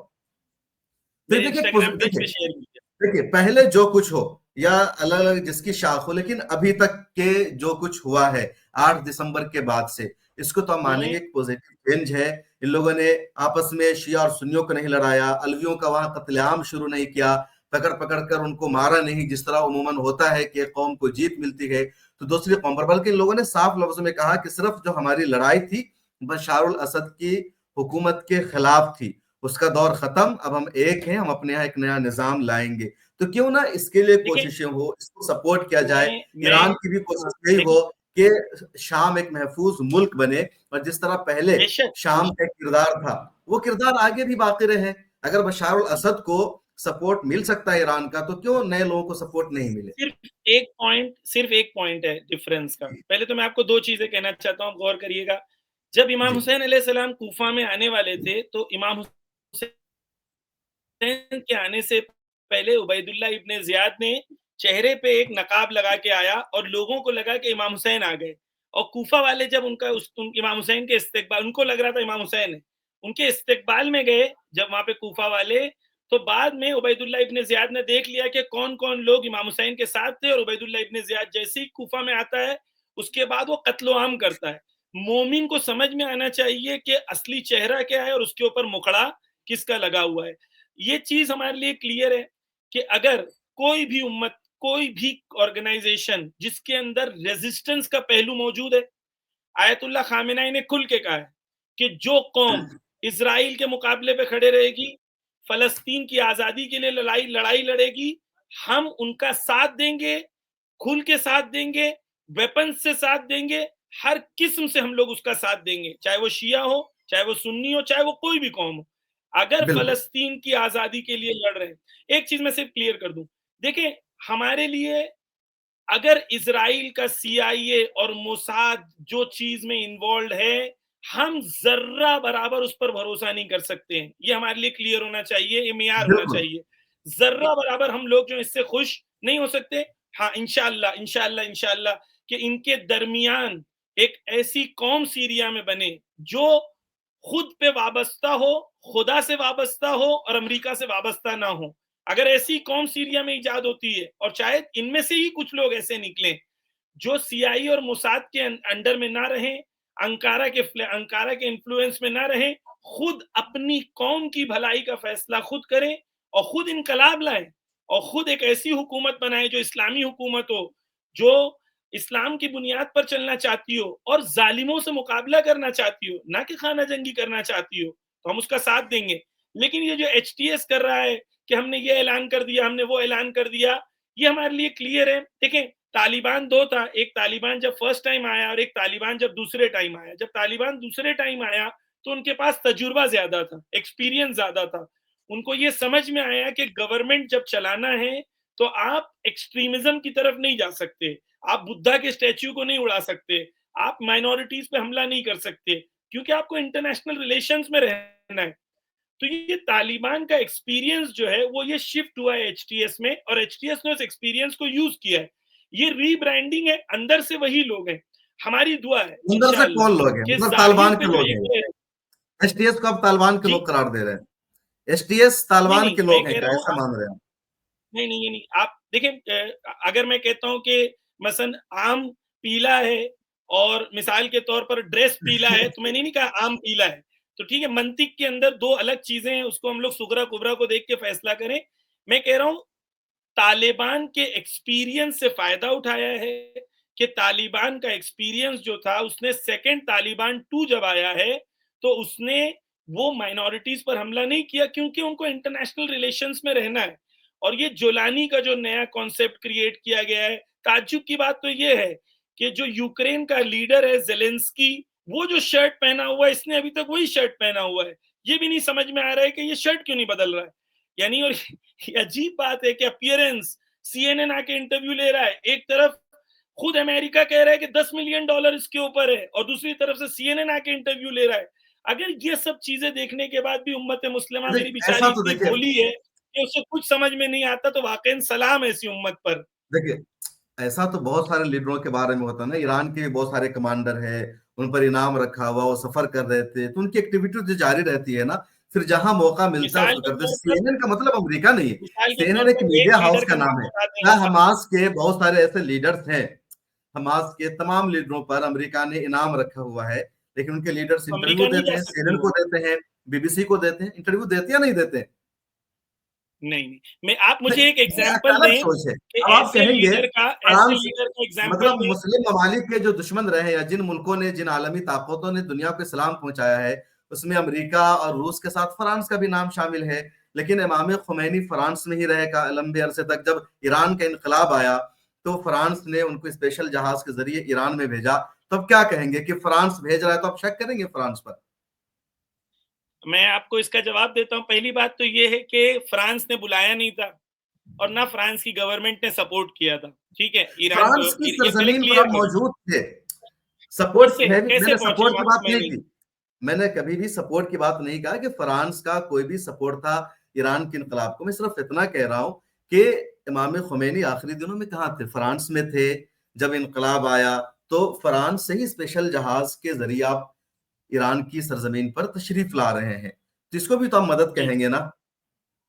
तो मेरे इंस्टाग्राम पेज पे शेयर किया। देखिए पहले जो कुछ हो या अलग अलग जिसकी शाख हो, लेकिन अभी तक के जो कुछ हुआ है 8 दिसंबर के बाद से, इसको तो हम मैं मानेंगे एक पॉजिटिव चेंज है। इन लोगों ने आपस में शिया और सुन्नियों को नहीं लड़ाया, अलवियों का वहां कत्लेआम शुरू नहीं किया, पकड़ पकड़ कर उनको मारा नहीं जिस तरह उमूमन होता है कि एक कौम को जीत मिलती है तो दूसरी कौम पर, बल्कि इन लोगों ने साफ लफ्जों में कहा कि सिर्फ जो हमारी लड़ाई थी बशारुल असद की हुकूमत के खिलाफ थी, उसका दौर खत्म, अब हम एक हैं, हम अपने यहाँ एक नया निजाम लाएंगे। तो क्यों ना इसके लिए देखिए, कोशिशें हो, इसको सपोर्ट किया जाए। मैं ईरान की भी हाँ, कोशिश यही देखिए हो कि शाम एक महफूज मुल्क बने, और जिस तरह पहले बेशक, शाम का एक किरदार था वो किरदार आगे भी बाकी रहे। अगर बशार अल असद को सपोर्ट मिल सकता है ईरान का, तो क्यों नए लोगों को सपोर्ट नहीं मिले? सिर्फ एक पॉइंट है डिफरेंस का। पहले तो मैं आपको 2 चीज़ें कहना चाहता हूँ, गौर करिएगा। जब इमाम जी हुसैन अलैहिस्सलाम कूफा में आने वाले थे, तो इमाम हुसैन के आने से पहले उबैदुल्लाह इब्न ज़ियाद ने चेहरे पे एक नकाब लगा के आया और लोगों को लगा कि इमाम हुसैन आ गए। और कूफा वाले जब इमाम हुसैन के इस्तेकबाल, उनको लग रहा था इमाम हुसैन है, उनके इस्तेकबाल में गए जब वहां पे कूफा वाले, तो बाद में उबैदुल्लाह इब्न ज़ियाद ने देख लिया कि कौन कौन लोग इमाम हुसैन के साथ थे, और उबैदुल्लाह इब्न ज़ियाद जैसे ही कूफा में आता है, उसके बाद वो कत्लो आम करता है। मोमिन को समझ में आना चाहिए कि असली चेहरा क्या है और उसके ऊपर मुखड़ा किसका लगा हुआ है। ये चीज हमारे लिए क्लियर है कि अगर कोई भी उम्मत, कोई भी ऑर्गेनाइजेशन जिसके अंदर रेजिस्टेंस का पहलू मौजूद है, आयतुल्लाह खामेनाई ने खुल के कहा है कि जो कौम इसराइल के मुकाबले पे खड़े रहेगी, फलस्तीन की आजादी के लिए लड़ाई लड़ेगी, हम उनका साथ देंगे, खुल के साथ देंगे, वेपन्स से साथ देंगे, हर किस्म से हम लोग उसका साथ देंगे, चाहे वो शिया हो, चाहे वो सुन्नी हो, चाहे वो कोई भी कौम हो, अगर बिल्कुल। फलस्तीन की आजादी के लिए लड़ रहे हैं। एक चीज मैं सिर्फ क्लियर कर दूं, देखें, हमारे लिए अगर इसराइल का सीआईए और मोसाद जो चीज में इन्वॉल्व है, हम जर्रा बराबर उस पर भरोसा नहीं कर सकते हैं। ये हमारे लिए क्लियर होना चाहिए, ये मियार होना बिल्कुल। चाहिए। जर्रा बराबर हम लोग जो इससे खुश नहीं हो सकते। हाँ, इंशाल्लाह इंशाल्लाह इंशाल्लाह कि इनके दरमियान एक ऐसी कौम सीरिया में बने जो खुद पे वाबस्ता हो, खुदा से वाबस्ता हो और अमेरिका से वाबस्ता ना हो। अगर ऐसी कौम सीरिया में इजाद होती है, और शायद इनमें से ही कुछ लोग ऐसे निकले जो सीआई और मोसाद के अंडर में ना रहें, अंकारा के इन्फ्लुएंस में ना रहें, खुद अपनी कौम की भलाई का फैसला खुद करें और खुद इनकलाब लाएं और खुद एक ऐसी हुकूमत बनाए जो इस्लामी हुकूमत हो, जो इस्लाम की बुनियाद पर चलना चाहती हो और जालिमों से मुकाबला करना चाहती हो, ना कि खाना जंगी करना चाहती हो, तो हम उसका साथ देंगे। लेकिन ये जो एचटीएस कर रहा है कि हमने ये ऐलान कर दिया, हमने वो ऐलान कर दिया, ये हमारे लिए क्लियर है। देखें, तालिबान 2 था, एक तालिबान जब फर्स्ट टाइम आया और एक तालिबान जब दूसरे टाइम आया। जब तालिबान दूसरे टाइम आया तो उनके पास तजुर्बा ज्यादा था, एक्सपीरियंस ज्यादा था। उनको ये समझ में आया कि गवर्नमेंट जब चलाना है तो आप एक्सट्रीमिज्म की तरफ नहीं जा सकते, आप बुद्धा के स्टैच्यू को नहीं उड़ा सकते, आप माइनॉरिटीज पे हमला नहीं कर सकते, क्योंकि आपको इंटरनेशनल रिलेशंस में रहना है। तो ये तालिबान का एक्सपीरियंस जो है वो ये शिफ्ट हुआ है एचटीएस में, और एचटीएस ने उस एक्सपीरियंस को यूज किया है। ये रीब्रांडिंग है, अंदर से वही लोग हैं। हमारी दुआ है अंदर से इंशाअल्लाह कौन लोग हैं? कि मतलब जाहिर तालिबान पे के जो लोग हैं? ईगो है। एसटीएस को अब तालिबान के जी, लोग करार दे रहे हैं? एसटीएस नहीं तालिबान नहीं, के मैं लोग हैं कह क्या, रहा हूँ, ऐसा मान रहे हैं? नहीं नहीं, ये नहीं, आप देखें, अगर मैं कहता हूँ कि मसलन आम पीला है और मिसाल के तौर पर ड्रेस पीला है, तो मैंने नहीं कहा आम पीला है। तो ठीक है, मंतिक के अंदर 2 अलग चीजें हैं, उसको हम लोग सुगरा कुबरा को देख के फैसला करें। मैं कह रहा हूँ तालिबान के एक्सपीरियंस से फायदा उठाया है कि तालिबान का एक्सपीरियंस जो था, उसने सेकंड तालिबान 2 जब आया है तो उसने वो माइनॉरिटीज पर हमला नहीं किया, क्योंकि उनको इंटरनेशनल रिलेशंस में रहना है। और ये जोलानी का जो नया कॉन्सेप्ट क्रिएट किया गया है, ताज्जुब की बात तो ये है कि जो यूक्रेन का लीडर है जेलेंस्की, वो जो शर्ट पहना हुआ है, इसने अभी तक वही शर्ट पहना हुआ है। ये भी नहीं समझ में आ रहा है कि ये शर्ट क्यों नहीं बदल रहा है। यानी, और ये अजीब बात है कि अपीयरेंस, सीएनएन आके इंटरव्यू ले रहा है, एक तरफ खुद अमेरिका कह रहा है कि $10 मिलियन इसके ऊपर है, और दूसरी तरफ से सीएनएन आके इंटरव्यू ले रहा है। अगर ये सब चीजें देखने के बाद भी उम्मत मुस्लिमा मेरी ऐसा बेचारी तो इतनी देखिए, भोली है कि उसे कुछ समझ में नहीं आता, तो वाकई सलाम है ऐसी उम्मत पर। देखिए ऐसा तो बहुत सारे लीडरों के बारे में होता है ना। ईरान के भी बहुत सारे कमांडर हैं, उन पर इनाम रखा हुआ, वो सफर कर रहे थे, तो उनकी एक्टिविटी जो जारी रहती है ना, फिर जहां मौका मिलता है मिसाल उसको के करते हैं। तौर पर सीएनएन का मतलब अमेरिका नहीं है, मिसाल के तौर सीएनएन एक पर एक मीडिया हाउस लीडर का का नाम नाम है। बता दें क्या आप। हमास के बहुत सारे ऐसे लीडर्स हैं, हमास के तमाम लीडरों पर अमेरिका ने इनाम रखा हुआ है, लेकिन उनके लीडर्स इंटरव्यू अमेरिका नहीं देते जा हैं, सकते सीएनएन वो। को देते हैं, बीबीसी को देते हैं, इंटरव्यू देते या नहीं देते? नहीं नहीं, मैं, आप नहीं, मुझे एक ये एग्जाम्पल अचानक दें सोच है। कि अब आप कहेंगे ऐसे फ्रांस, लीडर का एग्जाम्पल मतलब दें। मुस्लिम ममालिक के जो दुश्मन रहे, या जिन मुल्कों ने, जिन आलमी ताकतों ने दुनिया को इस्लाम पहुंचाया है, उसमें अमेरिका और रूस के साथ फ्रांस का भी नाम शामिल है। लेकिन इमाम खुमैनी फ्रांस में ही रहे का लंबे अरसे तक। जब ईरान का इनकलाब आया तो फ्रांस ने उनको स्पेशल जहाज के जरिए ईरान में भेजा, तो अब क्या कहेंगे कि फ्रांस भेज रहा है तो आप शक करेंगे फ्रांस पर? मैं आपको इसका जवाब देता हूँ। पहली बात तो ये है कि फ्रांस ने बुलाया नहीं था और ना फ्रांस की गवर्नमेंट ने सपोर्ट किया था, ठीक है? ईरान को फ्रांस की ये पहले सरजमीन पर क्लियर आप करूँ। मौजूद थे। सपोर्ट कैसे है, कैसे मैंने पहुँचे सपोर्ट की वहाँ बात नहीं खुमैनी? की। मैंने कभी भी सपोर्ट की बात नहीं कहा कि फ्रांस का कोई भी सपोर्ट था ईरान के इनकलाब को। मैं सिर्फ इतना कह रहा हूं कि इमाम खुमैनी आखिरी दिनों में कहाँ थे? फ्रांस में थे। जब इनकलाब आया तो फ्रांस से ही स्पेशल जहाज के जरिए आप ईरान की सरजमीन पर तशरीफ ला रहे हैं, तो इसको भी तो आप मदद जी। कहेंगे ना,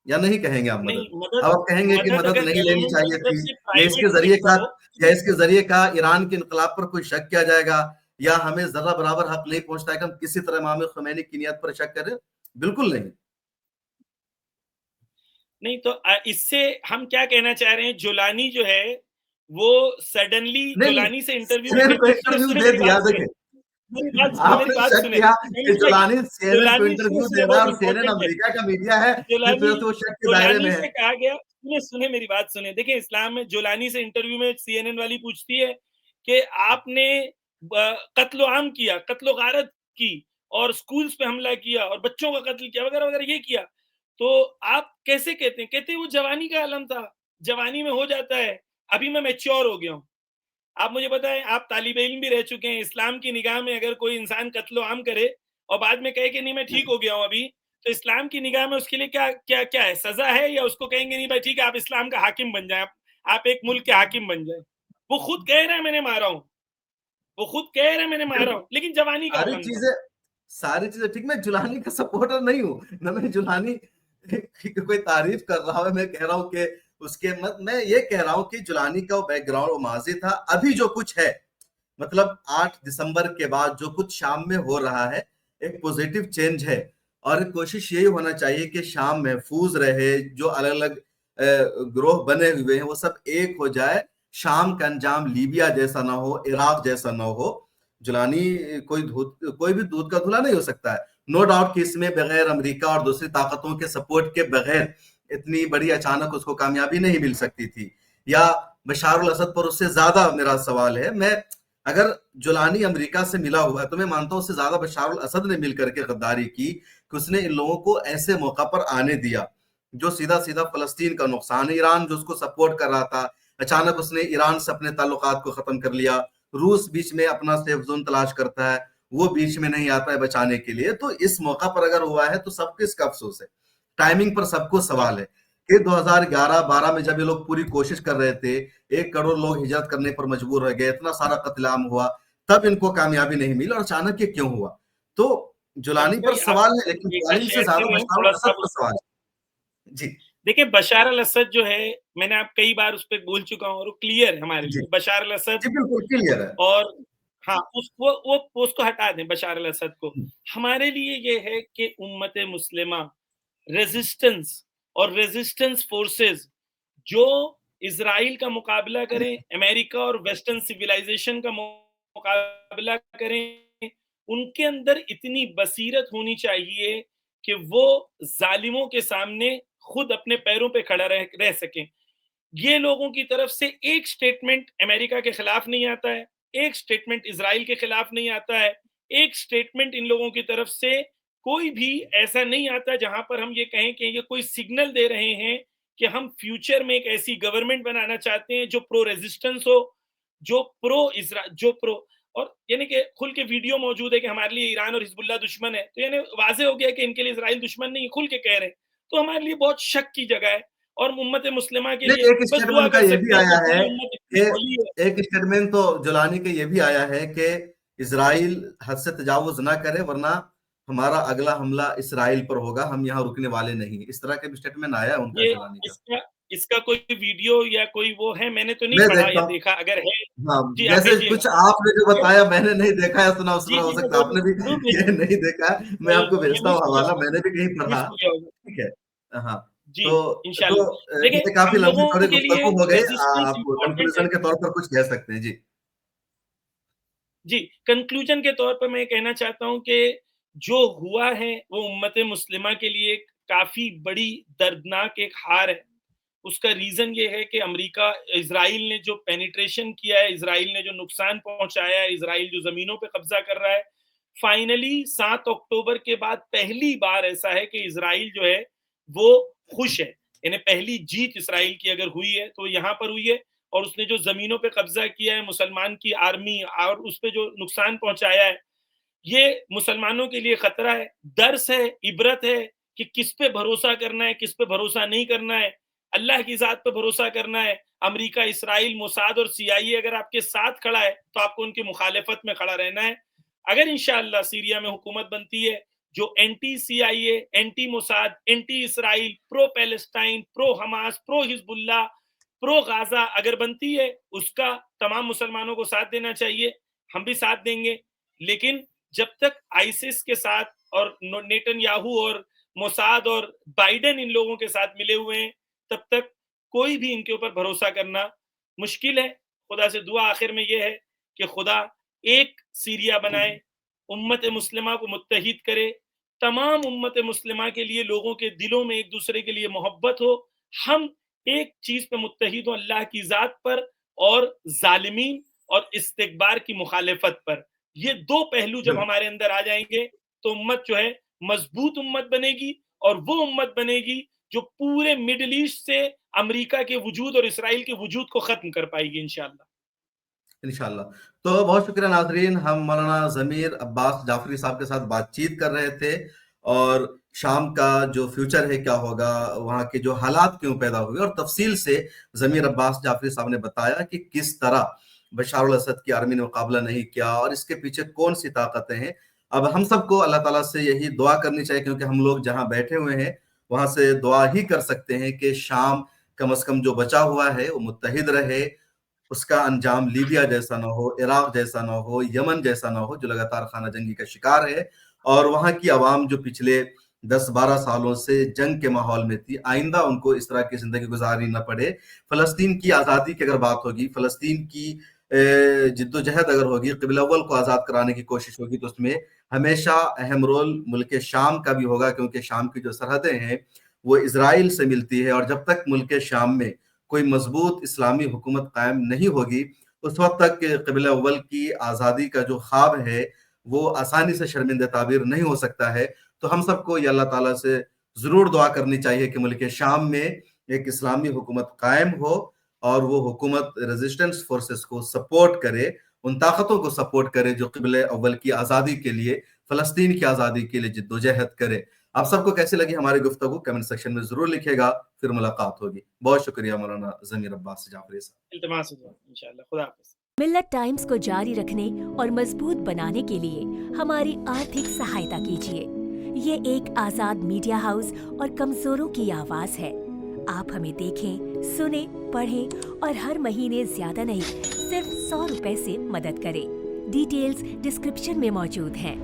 या नहीं कहेंगे आप नहीं, मदद? मदद अब आप कहेंगे कि मदद मदद अगर नहीं लेनी गवर्नमेंट की चाहिए तरफ थी, से या इसके प्राइवेट जरिए जेट का, हो या इसके जरिए का ईरान के इनकलाब पर कोई शक किया जाएगा, या हमें जरा बराबर हक नहीं पहुंचता है कि हम किसी तरह इमाम खुमैनी की नियत पर शक करें? बिल्कुल नहीं। नहीं तो इससे हम क्या कहना चाह रहे हैं, जोलानी जो है वो सडनली नहीं, जोलानी से इंटरव्यू में सीएनएन को सुने इंटरव्यू सुने दे मेरी दिया। बात सुने, देखिए, मेरी आपने बात शक सुने, किया मैंने कि क्या किया? जोलानी सीएनएन को जोलानी सुने इंटरव्यू सुने दे रहा बहुत है, और सीएनएन इंपॉर्टेंट है। अमेरिका का मीडिया है, जिस जोलानी वजह से वो शक के दायरे जोलानी में है। से कहा गया, सुने सुने मेरी बात सुने, देखिए इस्लाम में जोलानी से इंटरव्यू में सीएनएन वाली पूछती है कि आपने कत्लो आम किया, कत्लो गारत की और स्कूल्स पे हमला किया और बच्चों का कत्ल किया वगैरह वगैरह ये किया, तो आप कैसे कहते हैं? कहते हैं वो जवानी का आलम था, जवानी में हो जाता है, अभी मैं मैच्योर हो गया हूँ। आप मुझे बताएं, आप तालिब इल्म भी रह चुके हैं, इस्लाम की निगाह में अगर कोई इंसान कत्लो आम करे और बाद में कहे कि नहीं मैं ठीक हो गया हूँ अभी, तो इस्लाम की निगाह में उसके लिए क्या क्या क्या है? सजा है, या उसको कहेंगे नहीं भाई ठीक है आप इस्लाम का हाकिम बन जाए, आप एक मुल्क के हाकिम बन जाए? वो खुद कह रहा है मैंने मारा हूँ, वो खुद कह रहा है मैंने मारा देखो, हूँ, लेकिन जवानी का सारी आलम था। चीजें सारी चीजें ठीक। मैं जुलानी का सपोर्टर नहीं हूँ ना, मैं जुलानी की कोई तारीफ कर रहा हूँ। मैं कह रहा हूँ कि उसके मत मैं ये कह रहा हूँ कि जुलानी का वो बैकग्राउंड, वो माजी था। अभी जो कुछ है, मतलब 8 दिसंबर के बाद जो कुछ शाम में हो रहा है, एक पॉजिटिव चेंज है। और कोशिश यही होना चाहिए कि शाम महफूज रहे, जो अलग अलग ग्रोह बने हुए हैं वो सब एक हो जाए, शाम का अंजाम लीबिया जैसा ना हो, इराक जैसा ना हो। जुलानी कोई भी दूध का धुला नहीं हो सकता है। नो डाउट कि इसमें बगैर अमेरिका और दूसरी ताकतों के सपोर्ट के बगैर इतनी बड़ी अचानक उसको कामयाबी नहीं मिल सकती थी, या बशार अल असद पर उससे ज्यादा मेरा सवाल है। मैं अगर जुलानी अमेरिका से मिला हुआ है तो मैं मानता हूं उससे ज्यादा बशार अल असद ने मिलकर के गद्दारी की कि उसने इन लोगों को ऐसे मौका पर आने दिया जो सीधा सीधा फलस्तीन का नुकसान है। ईरान जो उसको सपोर्ट कर रहा था, अचानक उसने ईरान से अपने ताल्लुकात को खत्म कर लिया। रूस बीच में अपना सेफ जोन तलाश करता है, वो बीच में नहीं आता है बचाने के लिए। तो इस मौका पर अगर हुआ है तो सबको इसका अफसोस है, टाइमिंग पर सबको सवाल है कि 2011-12 में जब ये लोग पूरी कोशिश कर रहे थे, 1 करोड़ लोग हिजरत करने पर मजबूर हो गए, इतना सारा कत्लेआम हुआ, तब इनको कामयाबी नहीं मिली, और अचानक ये क्यों हुआ? तो जुलानी अली पर भाई आप सवाल है, लेकिन डेटा जुलानी से शेयर कर ज्यादा रहे हैं, बशर थोड़ा अल सा असद आप पर उस सवाल है। जी। देखिए बशार अल असद जो है, मैंने आप कई बार उस पे बोल चुका हूँ और वो क्लियर है हमारे जी। लिए, बशार अल असद जी, बिल्कुल क्लियर है। और हाँ, वो उसको हटा दें बशार अल असद को। हमारे लिए ये है कि उम्मत मुस्लिमा रेजिस्टेंस और रेजिस्टेंस फोर्सेस जो इज़राइल का मुकाबला करें, अमेरिका और वेस्टर्न सिविलाइजेशन का मुकाबला करें, उनके अंदर इतनी बसीरत होनी चाहिए कि वो ज़ालिमों के सामने खुद अपने पैरों पे खड़ा रह सकें। ये लोगों की तरफ से एक स्टेटमेंट अमेरिका के खिलाफ नहीं आता है, एक स्टेटमेंट इज़राइल के खिलाफ नहीं आता है, एक स्टेटमेंट इन लोगों की तरफ से कोई भी ऐसा नहीं आता जहां पर हम ये कहें कि ये कोई सिग्नल दे रहे हैं कि हम फ्यूचर में एक ऐसी गवर्नमेंट बनाना चाहते हैं जो प्रो रेजिस्टेंस हो, जो प्रो और यानी कि खुल के वीडियो मौजूद है कि हमारे लिए ईरान और हिजबुल्लाह दुश्मन है, तो यानी वाजे हो गया कि इनके लिए इजराइल दुश्मन नहीं, खुल के कह रहे हैं। तो हमारे लिए बहुत शक की जगह है और उम्मत मुस्लिमा के नहीं, लिए एक बस स्टेटमेंट दुआ उनका कर ये भी सकते हैं कि आया है पूरी उम्मत इतनी कि भोली है। एक स्टेटमेंट तो जुलानी के ये भी आया है कि इसराइल हद से तजावुज ना करे, वरना हमारा अगला हमला इसराइल पर होगा, हम यहाँ रुकने वाले नहीं। इस तरह के भी स्टेटमेंट आया है उनका, ये जुलानी का। इसका इसका कोई वीडियो या कोई वो है, मैंने तो नहीं मैं पढ़ा देखता या हूँ। देखा, अगर है हाँ, जी आप जैसे भेजिएगा। कुछ आपने जो तो बताया मैंने नहीं देखा या सुना, उस जी तरह हो जी मैं सकता है आपने भी जरूर ये भेजूंगा, नहीं देखा है। मैं आपको ये भेजता मिस हूँ हो गया हवाला, होगा, मैंने भी कहीं पढ़ा। मिस हो गया होगा। ठीक है। हाँ। जी तो इंशाल्लाह। देखिए ये काफी हम लंबी लोगों चौड़ी के लिए गुफ्तगू हो गई। रेजिस्टेंस आप इंपॉर्टेंट है। कंक्लूजन के तौर पर कुछ कह सकते हैं। जी। जी, कंक्लूजन के तौर पर मैं कहना चाहता हूँ कि जो हुआ है वो उम्मत मुस्लिमा के लिए काफ़ी बड़ी दर्दनाक एक हार है। उसका रीज़न ये है कि अमेरिका इज़राइल ने जो पेनिट्रेशन किया है, इज़राइल ने जो नुकसान पहुँचाया है, इज़राइल जो ज़मीनों पे कब्ज़ा कर रहा है, फाइनली 7 अक्टूबर के बाद पहली बार ऐसा है कि इज़राइल जो है, वो खुश है। यानी पहली जीत इज़राइल की अगर हुई है, तो यहाँ पर हुई है और उसने जो ज़मीनों पे कब्ज़ा किया है, मुसलमान की आर्मी और उस पे जो नुकसान पहुँचाया है, ये मुसलमानों के लिए खतरा है, दर्स है, इबरत है कि किस पे भरोसा करना है, किस पे भरोसा नहीं करना है। अल्लाह की ज़ात पे भरोसा करना है। अमेरिका, इसराइल, मोसाद और सीआईए अगर आपके साथ खड़ा है, तो आपको उनकी मुखालिफत में खड़ा रहना है। अगर इंशाअल्लाह सीरिया में हुकूमत बनती है, जो anti CIA, anti Mossad, anti Israel, pro Palestine, pro Hamas, pro Hezbollah, pro Gaza अगर बनती है, उसका तमाम मुसलमानों को साथ देना चाहिए। हम भी साथ देंगे। लेकिन जब तक आईसिस के साथ और नेतन्याहू और मोसाद और बाइडेन इन लोगों के साथ मिले हुए हैं, तब तक कोई भी इनके ऊपर भरोसा करना मुश्किल है। खुदा से दुआ आखिर में ये है कि खुदा एक सीरिया बनाए, उम्मत मुस्लिमा को मुत्तहिद करे, तमाम उम्मत मुस्लिमा के लिए लोगों के दिलों में एक दूसरे के लिए मोहब्बत हो। हम एक चीज पे मुत्तहिद हो, अल्लाह की ज़ात पर और ज़ालिमीन और इस्तिकबार की मुखालिफत पर। ये 2 पहलू जब बिल्कुल। हमारे अंदर आ जाएँगे, तो उम्मत जो है मज़बूत उम्मत बनेगी और वो उम्मत बनेगी जो पूरे मिडल ईस्ट से अमेरिका के वजूद और इसराइल के वजूद को ख़त्म कर पाएगी इंशाअल्लाह। इंशाल्लाह। तो बहुत शुक्रिया नाज़रीन, हम मौलाना ज़मीर अब्बास जाफ़री साहब के साथ बातचीत कर रहे थे और शाम का जो फ्यूचर है क्या होगा, वहाँ के जो हालात क्यों पैदा हुए और तफ़सील से ज़मीर अब्बास जाफ़री साहब ने बताया कि किस तरह बशार अल असद की आर्मी ने मुकाबला नहीं किया और इसके पीछे कौन-सी ताकतें हैं। अब हम सबको अल्लाह ताला से यही दुआ करनी चाहिए क्योंकि हम लोग जहाँ बैठे हुए हैं, वहाँ से दुआ ही कर सकते हैं कि शाम कम से कम जो बचा हुआ है, वो मुत्तहिद रहे, उसका अंजाम लीबिया जैसा ना हो, इराक जैसा ना हो, यमन जैसा ना हो, जो लगातार खाना जंगी का शिकार है और वहाँ की आवाम जो पिछले 10-12 सालों से जंग के माहौल में थी, आइंदा उनको इस तरह की ज़िंदगी गुज़ारनी ना पड़े। फ़लस्तीन की आज़ादी की अगर बात होगी, फ़लस्तीन की जिद्दोजहद अगर होगी, क़िबला अव्वल को आज़ाद कराने की कोशिश होगी, तो उसमें हमेशा अहम रोल मुल्क शाम का भी होगा क्योंकि शाम की जो सरहदें हैं, वो इज़राइल से मिलती है और जब तक मुल्क शाम में कोई मजबूत इस्लामी हुकूमत कायम नहीं होगी, उस वक़्त तक क़िबला अव्वल की आज़ादी का जो ख्वाब है, वो आसानी से शर्मिंदा ताबीर नहीं हो सकता है। तो हम सबको ये अल्लाह ताला से ज़रूर दुआ करनी चाहिए कि मुल्क शाम में एक इस्लामी हुकूमत कायम हो और वो हुकूमत रेज़िस्टेंस फ़ोर्सेस को सपोर्ट करे, उन ताकतों को सपोर्ट करे जो क़िबला अव्वल की आज़ादी के लिए, फ़लस्तीन की आज़ादी के लिए जिद्दोजहद करे। आप सबको कैसी लगी हमारी गुफ्तगू कमेंट सेक्शन में ज़रूर लिखिएगा, फिर मुलाकात होगी। बहुत शुक्रिया मौलाना ज़मीर अब्बास जाफ़री साहब। इल्तिमास है दुआ इंशाअल्लाह। खुदा हाफ़िज़। मिल्लत टाइम्स को जारी रखने और मजबूत बनाने के लिए हमारी आर्थिक सहायता कीजिए। ये एक आजाद मीडिया हाउस और कमजोरों की आवाज है। आप हमें देखें, सुने, पढ़ें और हर महीने ज्यादा नहीं, सिर्फ 100 रुपए से मदद करें। डिटेल्स डिस्क्रिप्शन में मौजूद हैं।